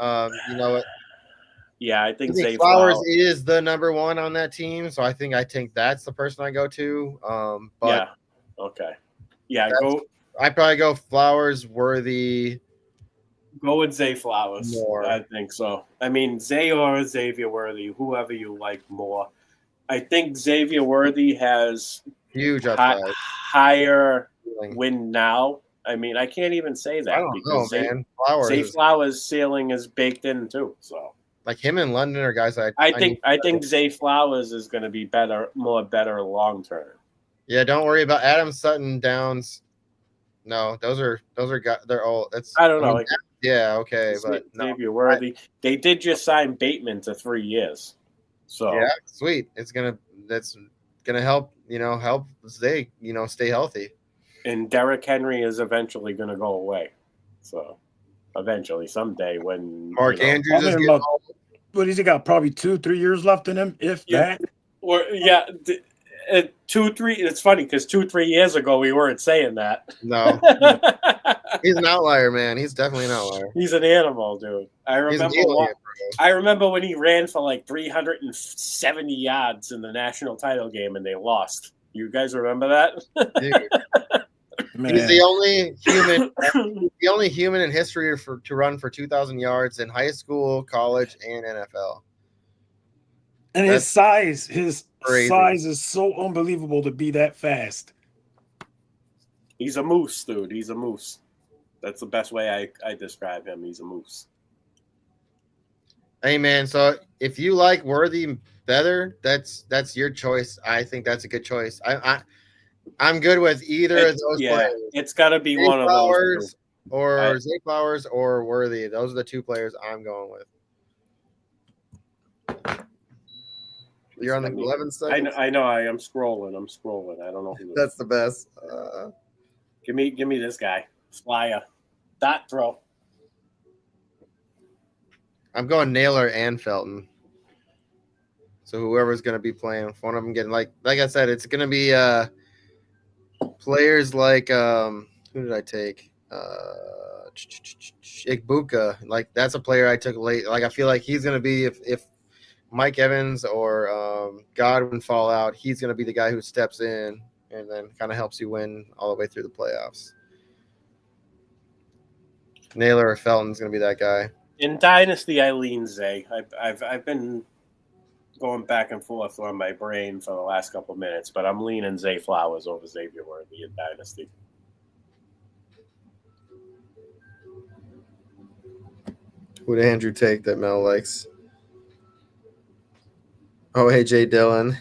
Yeah, I think Zay Flowers is the number 1 on that team, so I think that's the person I go to. Yeah, okay, yeah, I probably go Flowers, Worthy. Go with Zay Flowers. More. I think so. I mean, Zay or Xavier Worthy, whoever you like more. I think Xavier Worthy has huge higher win now. I mean, I can't even say that because Zay Flowers' ceiling is baked in too. So, like him in London are guys I think Zay Flowers is going to be better long term. Yeah, don't worry about Adam Sutton, Downs. No, those are guys. They're all. I don't know. Yeah, okay, but Xavier Worthy. They did just sign Bateman to 3 years. So yeah, sweet. That's gonna help Zay stay healthy. And Derrick Henry is eventually going to go away. So eventually, someday, when Mark Andrews is probably getting about, what has he got? Probably 2-3 years left in him, if that. Or 2-3. It's funny because 2-3 years ago we weren't saying that. No, he's an outlier, man. He's definitely an outlier. He's an animal, dude. I remember when he ran for like 370 yards in the national title game and they lost. You guys remember that? Dude. He's the only human in history to run for 2,000 yards in high school, college, and NFL. And his size is so unbelievable to be that fast. He's a moose, dude. He's a moose. That's the best way I describe him. He's a moose. Hey, man. So if you like Worthy better, that's your choice. I think that's a good choice. I'm good with either of those players. It's got to be one of those. Or Zay Flowers or Worthy. Those are the two players I'm going with. You're on the 11 seconds? I know. I am scrolling. I don't know who that's the best. Give me this guy. Flyer. Dot throw. I'm going Naylor and Felton. So whoever's going to be playing, one of them getting like I said, it's going to be players like who did I take? Igbuka. Like that's a player I took late. Like I feel like he's going to be if Mike Evans or Godwin fall out, he's going to be the guy who steps in and then kind of helps you win all the way through the playoffs. Naylor or Felton's going to be that guy. In Dynasty, I lean Zay. I've been going back and forth on my brain for the last couple of minutes, but I'm leaning Zay Flowers over Xavier Worthy in Dynasty. Who did Andrew take that Mel likes? Oh, A.J. Dillon.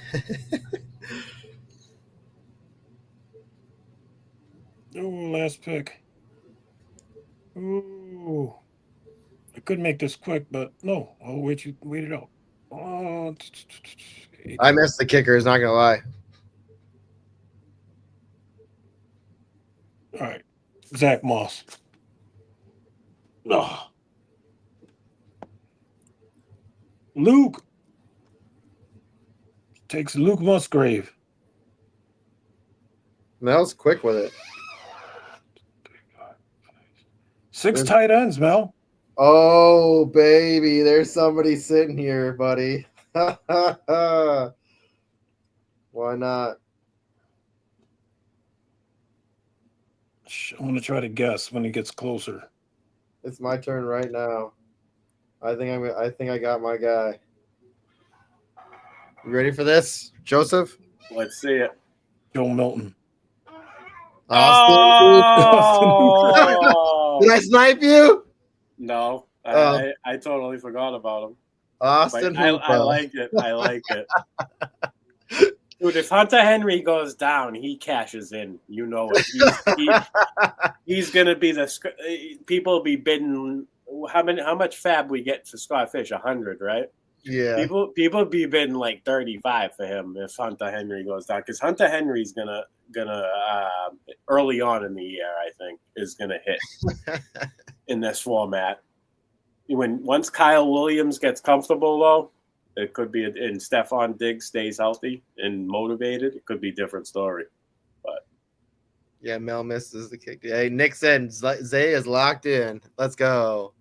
Oh, last pick. Ooh. I could make this quick, but no. I'll wait it out. Oh, I missed the kickers, not gonna lie. all right. Zach Moss. Oh. Luke takes Luke Musgrave. Mel's quick with it. 6 tight ends, Mel. Oh, baby. There's somebody sitting here, buddy. Why not? I'm going to try to guess when he gets closer. It's my turn right now. I think I got my guy. You ready for this, Joseph? Let's see it. Joe Milton. Oh! Did I snipe you? No, I totally forgot about him. Austin Hooper. I like it. Dude, if Hunter Henry goes down, he cashes in. You know it. He's going to be people will be bidding. How much fab we get for Scott Fish? 100, right? Yeah. People be bidding like 35 for him if Hunter Henry goes down, because Hunter Henry's gonna early on in the year, I think, is gonna hit in this format. Once Kyle Williams gets comfortable, though, it could be, and Stephon Diggs stays healthy and motivated, it could be a different story. But yeah, Mel misses the kick. Hey, Nick said Zay is locked in. Let's go.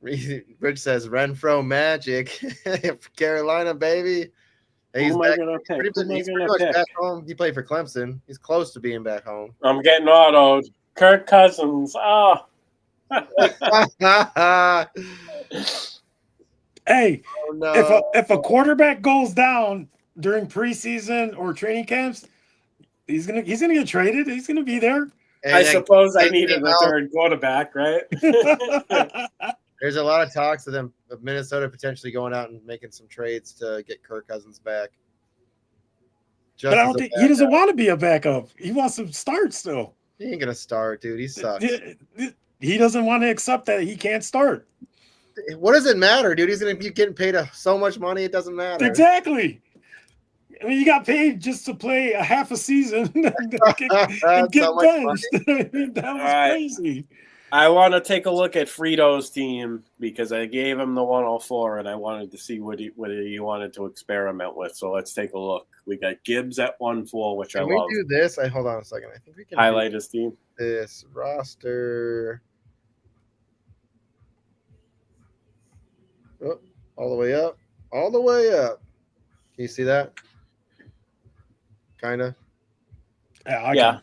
Rich says Renfro Magic. Carolina, baby. Hey, he's back home. He played for Clemson. He's close to being back home. I'm getting autoed. Kirk Cousins. Oh. Hey, oh, no. if a quarterback goes down during preseason or training camps, he's gonna get traded. He's gonna be there. And I suppose I needed a third quarterback, right? There's a lot of talks of Minnesota potentially going out and making some trades to get Kirk Cousins back. But I don't think he doesn't want to be a backup. He wants to start still. He ain't gonna start, dude. He sucks. He doesn't want to accept that he can't start. What does it matter, dude? He's gonna be getting paid so much money. It doesn't matter. Exactly. I mean, you got paid just to play a half a season and get So much benched. I mean, that was crazy. I want to take a look at Frito's team because I gave him the 104 and I wanted to see what he wanted to experiment with. So let's take a look. We got Gibbs at 1-4, which Can I we love. do this? Hold on a second. I think we can Highlight his team. This roster. Oh, all the way up. All the way up. Can you see that? Kind of. Yeah.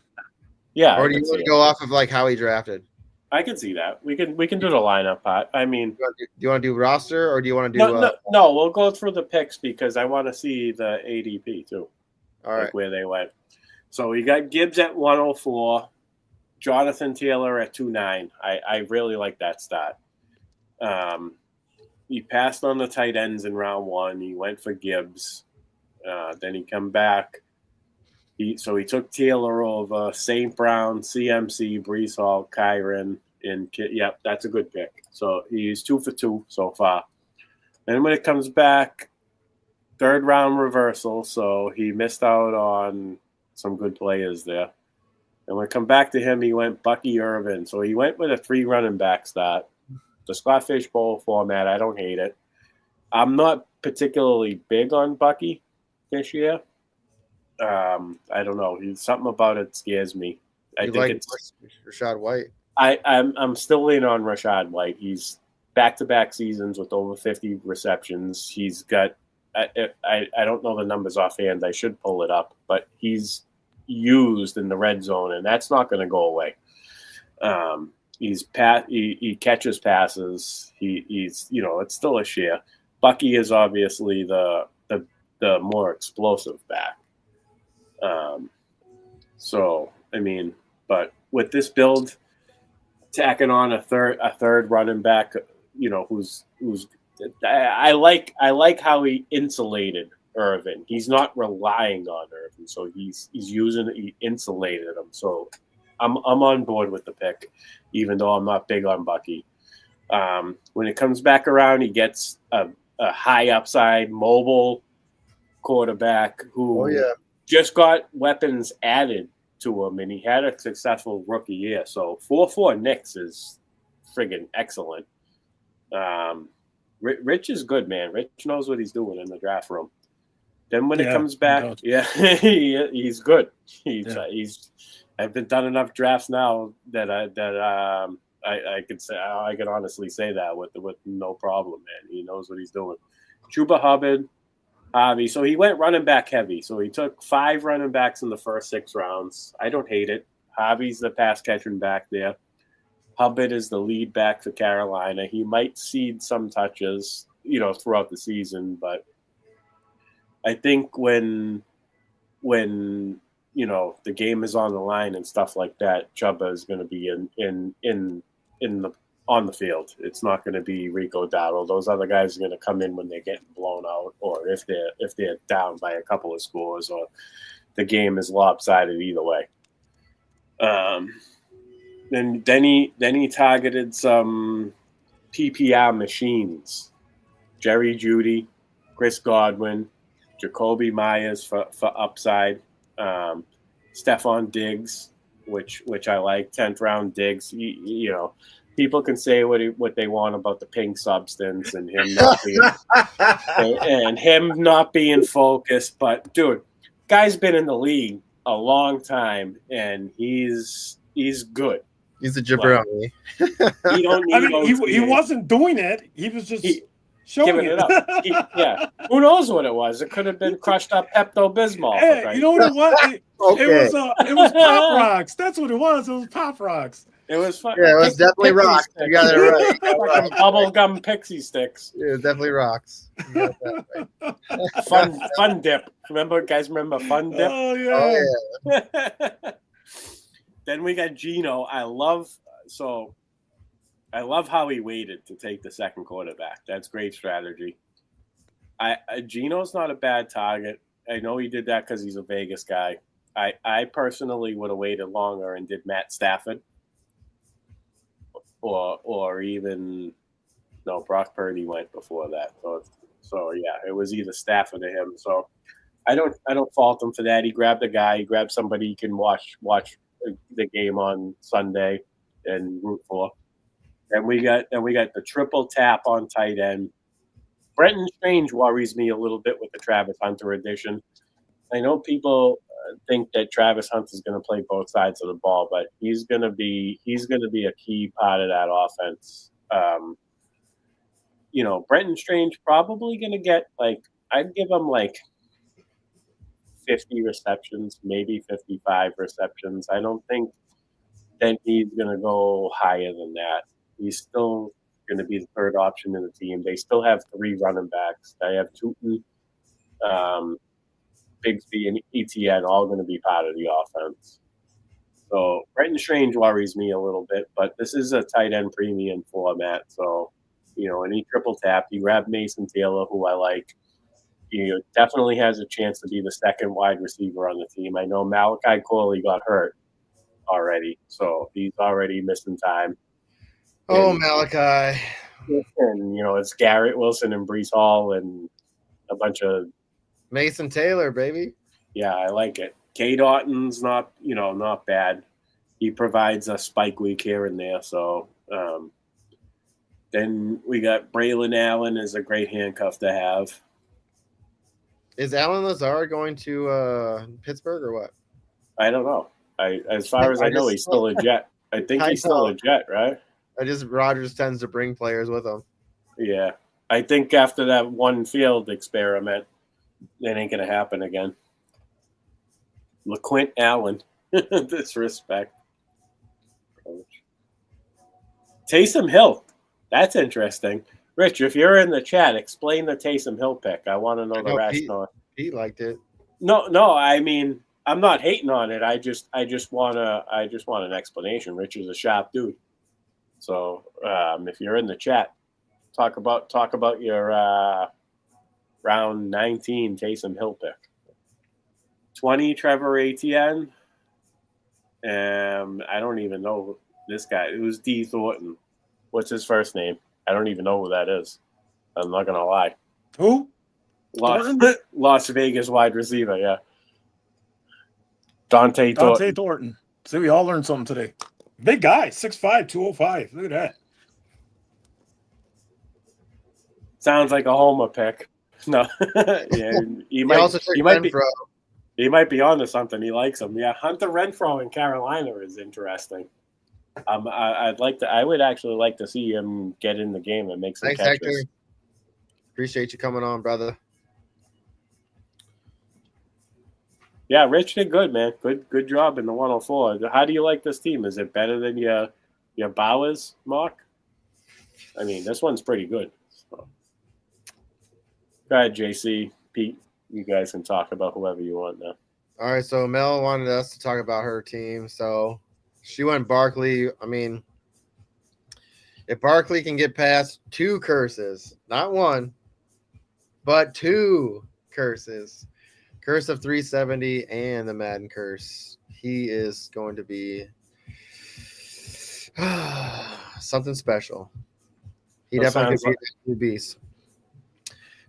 Yeah. Or do you want to go off of like how he drafted? I can see that. We can do the lineup part. I mean, do you want to do roster or do you want to do? No. We'll go through the picks because I want to see the ADP too. All right, like where they went. So we got Gibbs at 104, Jonathan Taylor at 29. I really like that start. He passed on the tight ends in round 1. He went for Gibbs. Then he come back. He took Taylor over St. Brown, CMC, Brees Hall, Kyron, and yep, that's a good pick. So he's 2 for 2 so far. And when it comes back, 3rd round reversal, so he missed out on some good players there. And when it come back to him, he went Bucky Irvin. So he went with a 3 running back start. The Scott Fish Bowl format, I don't hate it. I'm not particularly big on Bucky this year. I don't know. Something about it scares me. I think it's Rachaad White. I'm still leaning on Rachaad White. He's back-to-back seasons with over 50 receptions. He's got I don't know the numbers offhand. I should pull it up, but he's used in the red zone, and that's not going to go away. He catches passes. He's it's still a share. Bucky is obviously the more explosive back. So I mean, but with this build, tacking on a third running back, who's I like how he insulated Irvin. He's not relying on Irvin, so he insulated him. So I'm on board with the pick, even though I'm not big on Bucky. When it comes back around, he gets a high upside mobile quarterback who just got weapons added to him, and he had a successful rookie year. So 4-4 Knicks is friggin' excellent. Rich is good, man. Rich knows what he's doing in the draft room. Then when it comes back, he's good. I've been done enough drafts now that I could say I can honestly say that with no problem, man. He knows what he's doing. Chuba Hubbard, Javi. So he went running back heavy. So he took 5 running backs in the first 6 rounds. I don't hate it. Javi's the pass catching back there. Hubbard is the lead back for Carolina. He might cede some touches, throughout the season, but I think when the game is on the line and stuff like that, Chuba is going to be on the field. It's not going to be Rico Dowdle. Those other guys are going to come in when they're getting blown out, or if they're down by a couple of scores, or the game is lopsided either way. Then he targeted some PPR machines. Jerry Jeudy, Chris Godwin, Jacoby Myers for upside, Stephon Diggs, which I like, 10th round Diggs. People can say what they want about the pink substance and him not being focused, but dude, guy's been in the league a long time and he's good. He's a jabroni. He don't need he wasn't doing it. He was just showing it up. Who knows what it was? It could have been crushed up Pepto-Bismol. Hey, you know what it was? It was Pop Rocks. That's what it was. It was Pop Rocks. It was fun. Yeah, it was definitely rocks. You got it right. Like bubblegum pixie sticks. Yeah, it was definitely rocks. You got that right. Fun dip. Remember Fun Dip? Oh yeah. Then we got Geno. I love how he waited to take the second quarterback. That's great strategy. Geno's not a bad target. I know he did that because he's a Vegas guy. I personally would have waited longer and did Matt Stafford. Or even Brock Purdy went before that. So yeah, it was either Stafford or him. So I don't fault him for that. He grabbed a guy. He grabbed somebody he can watch the game on Sunday and root for. And we got the triple tap on tight end. Brenton Strange worries me a little bit with the Travis Hunter addition. I know people think that Travis Hunter is going to play both sides of the ball, but he's going to be a key part of that offense. Brenton Strange probably going to get I'd give him 50 receptions, maybe 55 receptions. I don't think that he's going to go higher than that. He's still going to be the third option in the team. They still have 3 running backs. They have Tootin, Bigsby, and ETN all going to be part of the offense. So Brenton Strange worries me a little bit, but this is a tight end premium format. So, and he triple tapped. He grabbed Mason Taylor, who I like. He definitely has a chance to be the second wide receiver on the team. I know Malachi Corley got hurt already, so he's already missing time. Oh, Malachi. And, it's Garrett Wilson and Breece Hall and a bunch of Mason Taylor, baby. Yeah, I like it. K. Daughton's not bad. He provides a spike week here and there. So then we got Braylon Allen is a great handcuff to have. Is Alan Lazard going to Pittsburgh or what? I don't know. As far as I know, he's still a Jet. I think he's still a Jet, right? Rodgers tends to bring players with him. Yeah. I think after that one field experiment, it ain't going to happen again. LaQuint Allen. Disrespect. Taysom Hill. That's interesting. Rich, if you're in the chat, explain the Taysom Hill pick. I want to know the rationale. He liked it. No. I mean, I'm not hating on it. I just want an explanation. Rich is a sharp dude. So if you're in the chat, talk about your round 19 Taysom Hill pick. 20 Trevor Etienne. I don't even know this guy. It was D Thornton. What's his first name? I don't even know who that is. I'm not gonna lie. Who? Las Vegas wide receiver. Yeah. Dante Thornton. See, we all learned something today. Big guy, 6'5", 205. Look at that. Sounds like a homer pick. No. Yeah, he might be onto something. He likes him. Yeah, Hunter Renfrow in Carolina is interesting. I would actually like to see him get in the game and make some catches. Hector. Appreciate you coming on, brother. Yeah, Rich did good, man. Good job in the 104. How do you like this team? Is it better than your Bowers, Mark? I mean, this one's pretty good. So. Go ahead, JC, Pete. You guys can talk about whoever you want now. All right, so Mel wanted us to talk about her team. So she went Barkley. I mean, if Barkley can get past 2 curses, not 1, but 2 curses, curse of 370 and the Madden curse, he is going to be something special. He definitely could be a beast.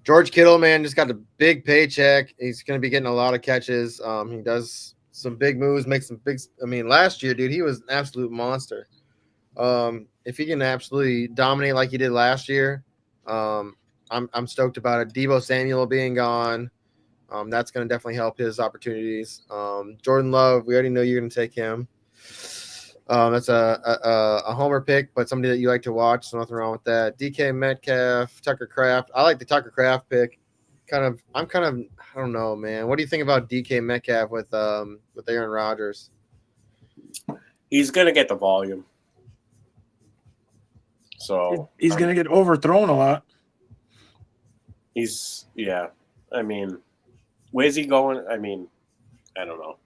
George Kittle, man, just got a big paycheck. He's going to be getting a lot of catches. He does some big moves, makes some big. I mean, last year, dude, he was an absolute monster. If he can absolutely dominate like he did last year, I'm stoked about it. Deebo Samuel being gone, that's going to definitely help his opportunities. Jordan Love, we already know you're going to take him. That's a homer pick, but somebody that you like to watch, so nothing wrong with that. DK Metcalf, Tucker Kraft. I like the Tucker Kraft pick. I don't know, man. What do you think about DK Metcalf with Aaron Rodgers? He's gonna get the volume. So he's gonna get overthrown a lot. I mean, where's he going? I mean, I don't know.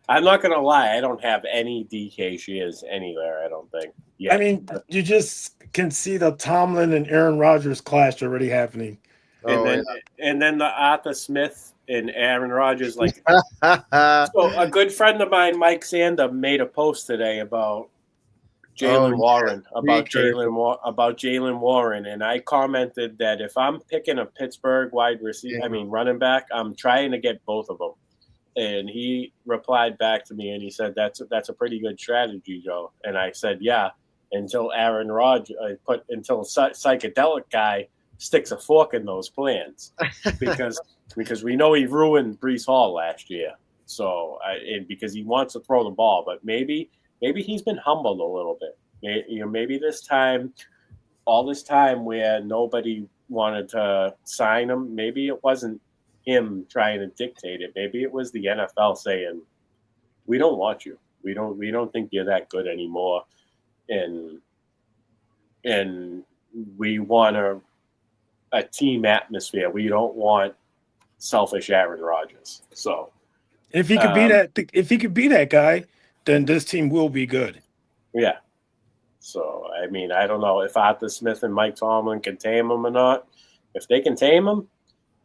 I'm not going to lie. I don't have any DK shares anywhere, I don't think. Yeah. I mean, you just can see the Tomlin and Aaron Rodgers clash already happening. And then the Arthur Smith and Aaron Rodgers. So a good friend of mine, Mike Sander, made a post today about Jalen Warren, precursor. about Jalen Warren, and I commented that if I'm picking a Pittsburgh running back, I'm trying to get both of them. And he replied back to me and he said, that's a pretty good strategy, Joe. And I said, yeah, until Aaron Rodgers, until psychedelic guy sticks a fork in those plans, because we know he ruined Breece Hall last year. So and because he wants to throw the ball, but maybe he's been humbled a little bit. Maybe all this time where nobody wanted to sign him, maybe it wasn't him trying to dictate it. Maybe it was the NFL saying, "We don't want you. We don't think you're that good anymore, and we want a team atmosphere. We don't want selfish Aaron Rodgers." So if he could be that guy, then this team will be good. Yeah. So I mean, I don't know if Arthur Smith and Mike Tomlin can tame him or not. If they can tame him,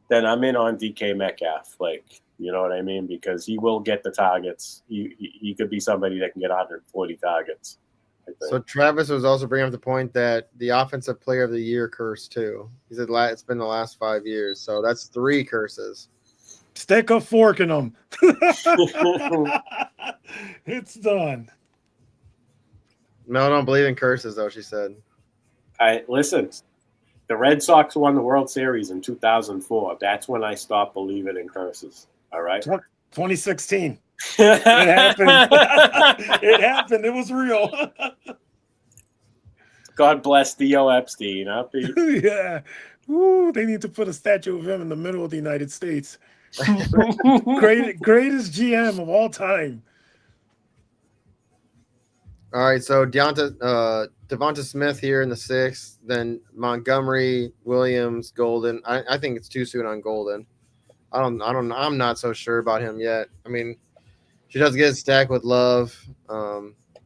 then I'm in on DK Metcalf. You know what I mean? Because he will get the targets. He could be somebody that can get 140 targets. So Travis was also bringing up the point that the offensive player of the year curse too. He said it's been the last 5 years. So that's 3 curses. Stick a fork in them. It's done. Mel don't believe in curses, though, she said. Listen. The Red Sox won the World Series in 2004. That's when I stopped believing in curses. All right. 2016. It happened. It happened. It was real. God bless Theo Epstein. Yeah. Ooh, they need to put a statue of him in the middle of the United States. Greatest GM of all time. All right, so Devonta Smith here in the 6th, then Montgomery, Williams, Golden. I think it's too soon on Golden. I'm not so sure about him yet. I mean, she does get stacked with Love.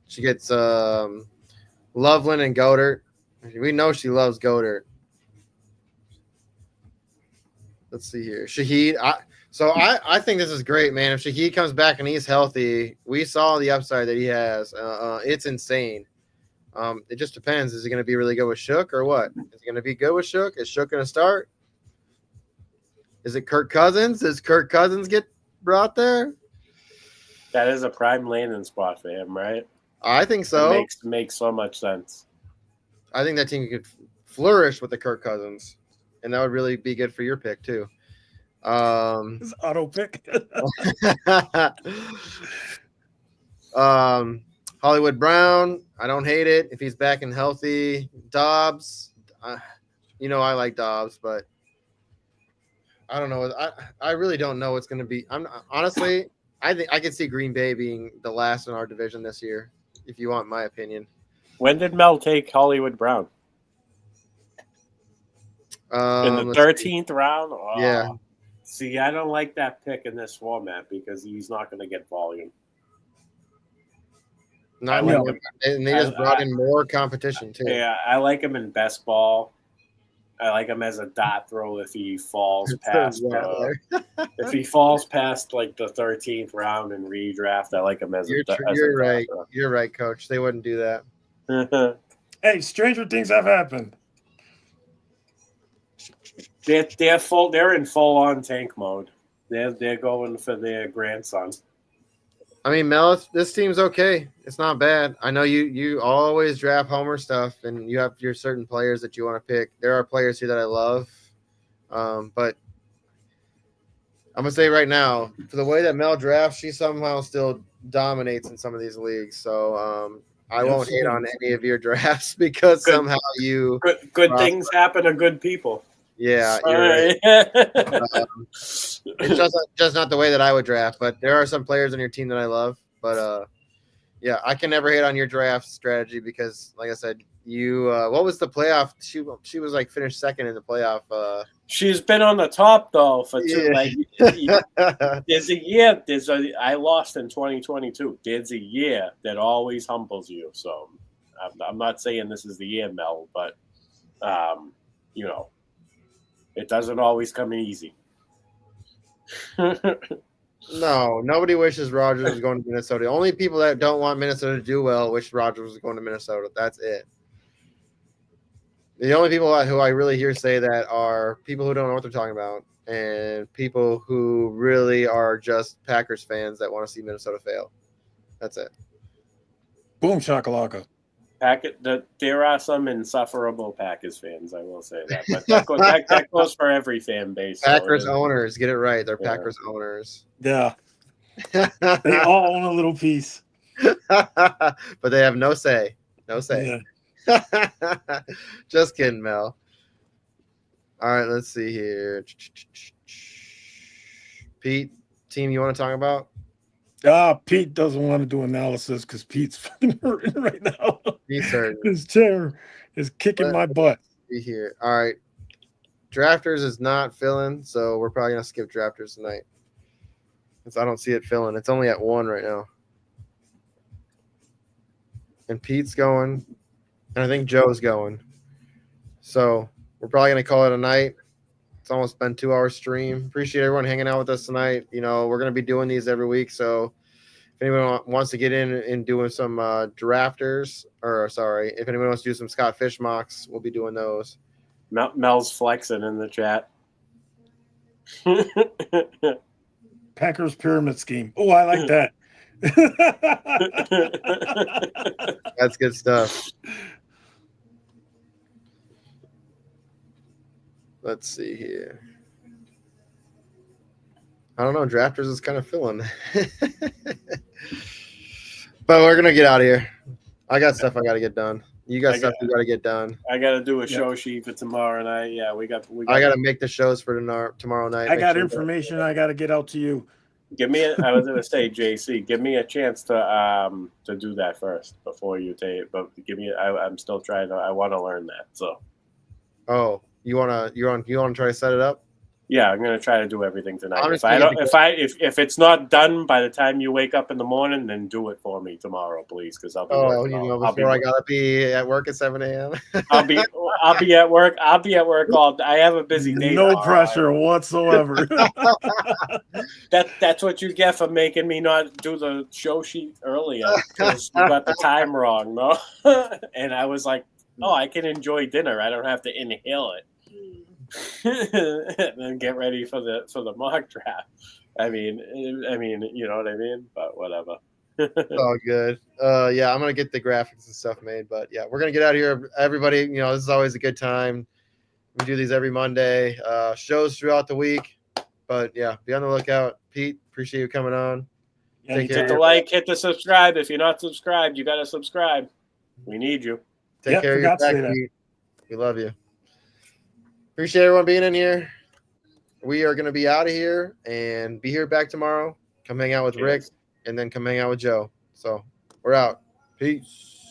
She gets Loveland and Goddard. We know she loves Goddard. Let's see here. Shaheed. I think this is great, man. If Shaheed comes back and he's healthy, we saw the upside that he has. It's insane. It just depends. Is he going to be really good with Shook or what? Is he going to be good with Shook? Is Shook going to start? Is it Kirk Cousins? Does Kirk Cousins get brought there? That is a prime landing spot for him, right? I think so. It makes so much sense. I think that team could flourish with the Kirk Cousins, and that would really be good for your pick too. His auto pick. Hollywood Brown, I don't hate it if he's back and healthy. Dobbs, I like Dobbs, but I don't know. I really don't know what's going to be. Honestly, I think I could see Green Bay being the last in our division this year, if you want my opinion. When did Mel take Hollywood Brown? In the 13th round? Oh. Yeah. See, I don't like that pick in this format because he's not going to get volume. And they just brought in more competition too. Yeah, I like him in best ball. I like him as a dot throw if he falls past if he falls past like the 13th round in redraft. I like him as you're right. You're right, Coach. They wouldn't do that. Hey, stranger things have happened. They're in full on tank mode. They're going for their grandson. I mean, Mel, this team's okay. It's not bad. I know you always draft homer stuff, and you have your certain players that you want to pick. There are players here that I love, but I'm gonna say right now, for the way that Mel drafts, she somehow still dominates in some of these leagues. So I won't hate on any of your drafts because somehow you good things happen to good people. Yeah, you're right. It's just not the way that I would draft, but there are some players on your team that I love. But yeah, I can never hate on your draft strategy because, like I said, you what was the playoff? She was like finished second in the playoff. She's been on the top though for two. Yeah. I lost in 2022. There's a year that always humbles you. So I'm not saying this is the year, Mel, but it doesn't always come easy. No, nobody wishes Rogers was going to Minnesota. Only people that don't want Minnesota to do well wish Rogers was going to Minnesota. That's it. The only people who I really hear say that are people who don't know what they're talking about and people who really are just Packers fans that want to see Minnesota fail. That's it. Boom shakalaka. There are some insufferable Packers fans, I will say that. But that goes for every fan base. Packers so owners, get it right. They're Packers owners. Yeah. They all own a little piece. But they have no say. No say. Yeah. Just kidding, Mel. All right, let's see here. Pete, team you want to talk about? Pete doesn't want to do analysis because Pete's fucking hurting right now. He's hurting. His chair is kicking my butt. See here. All right. Drafters is not filling, so we're probably gonna skip drafters tonight. Because I don't see it filling. It's only at 1 right now. And Pete's going. And I think Joe's going. So we're probably going to call it a night. It's almost been 2-hour stream. Appreciate everyone hanging out with us tonight. You know, we're going to be doing these every week. So if anyone wants to get in and doing some drafters, if anyone wants to do some Scott Fish mocks, we'll be doing those. Mel's flexing in the chat. Packers pyramid scheme. Oh, I like that. That's good stuff. Let's see here. I don't know. Drafters is kind of filling. But we're going to get out of here. I got stuff I got to get done. You got stuff you got to get done. I got to do a show sheet for tomorrow night. Yeah, we got. I got to make the shows for tomorrow night. I got information I got to get out to you. I was going to say, JC, give me a chance to do that first before you take. But I'm still trying to. I want to learn that. So. Oh, you want to try to set it up? Yeah, I'm gonna try to do everything tonight. Honestly, if it's not done by the time you wake up in the morning, then do it for me tomorrow, please, because I'll be. Before I gotta be at work at 7 a.m. I'll be at work. I'll be at work all day. I have a busy day. No pressure whatsoever. That's what you get for making me not do the show sheet earlier because you got the time wrong, no? And I was like, I can enjoy dinner. I don't have to inhale it. And then get ready for the mock draft. I mean, you know what I mean? But whatever. All good. Yeah, I'm gonna get the graphics and stuff made, but yeah, we're gonna get out of here. Everybody, you know, this is always a good time. We do these every Monday. Shows throughout the week, but yeah, be on the lookout. Pete, appreciate you coming on. Yeah, hit the like, hit the subscribe. If you're not subscribed, you gotta subscribe. We need you. Take care of your back, Pete. We love you. Appreciate everyone being in here. We are going to be out of here and be here back tomorrow. Come hang out with Rick and then come hang out with Joe. So we're out. Peace.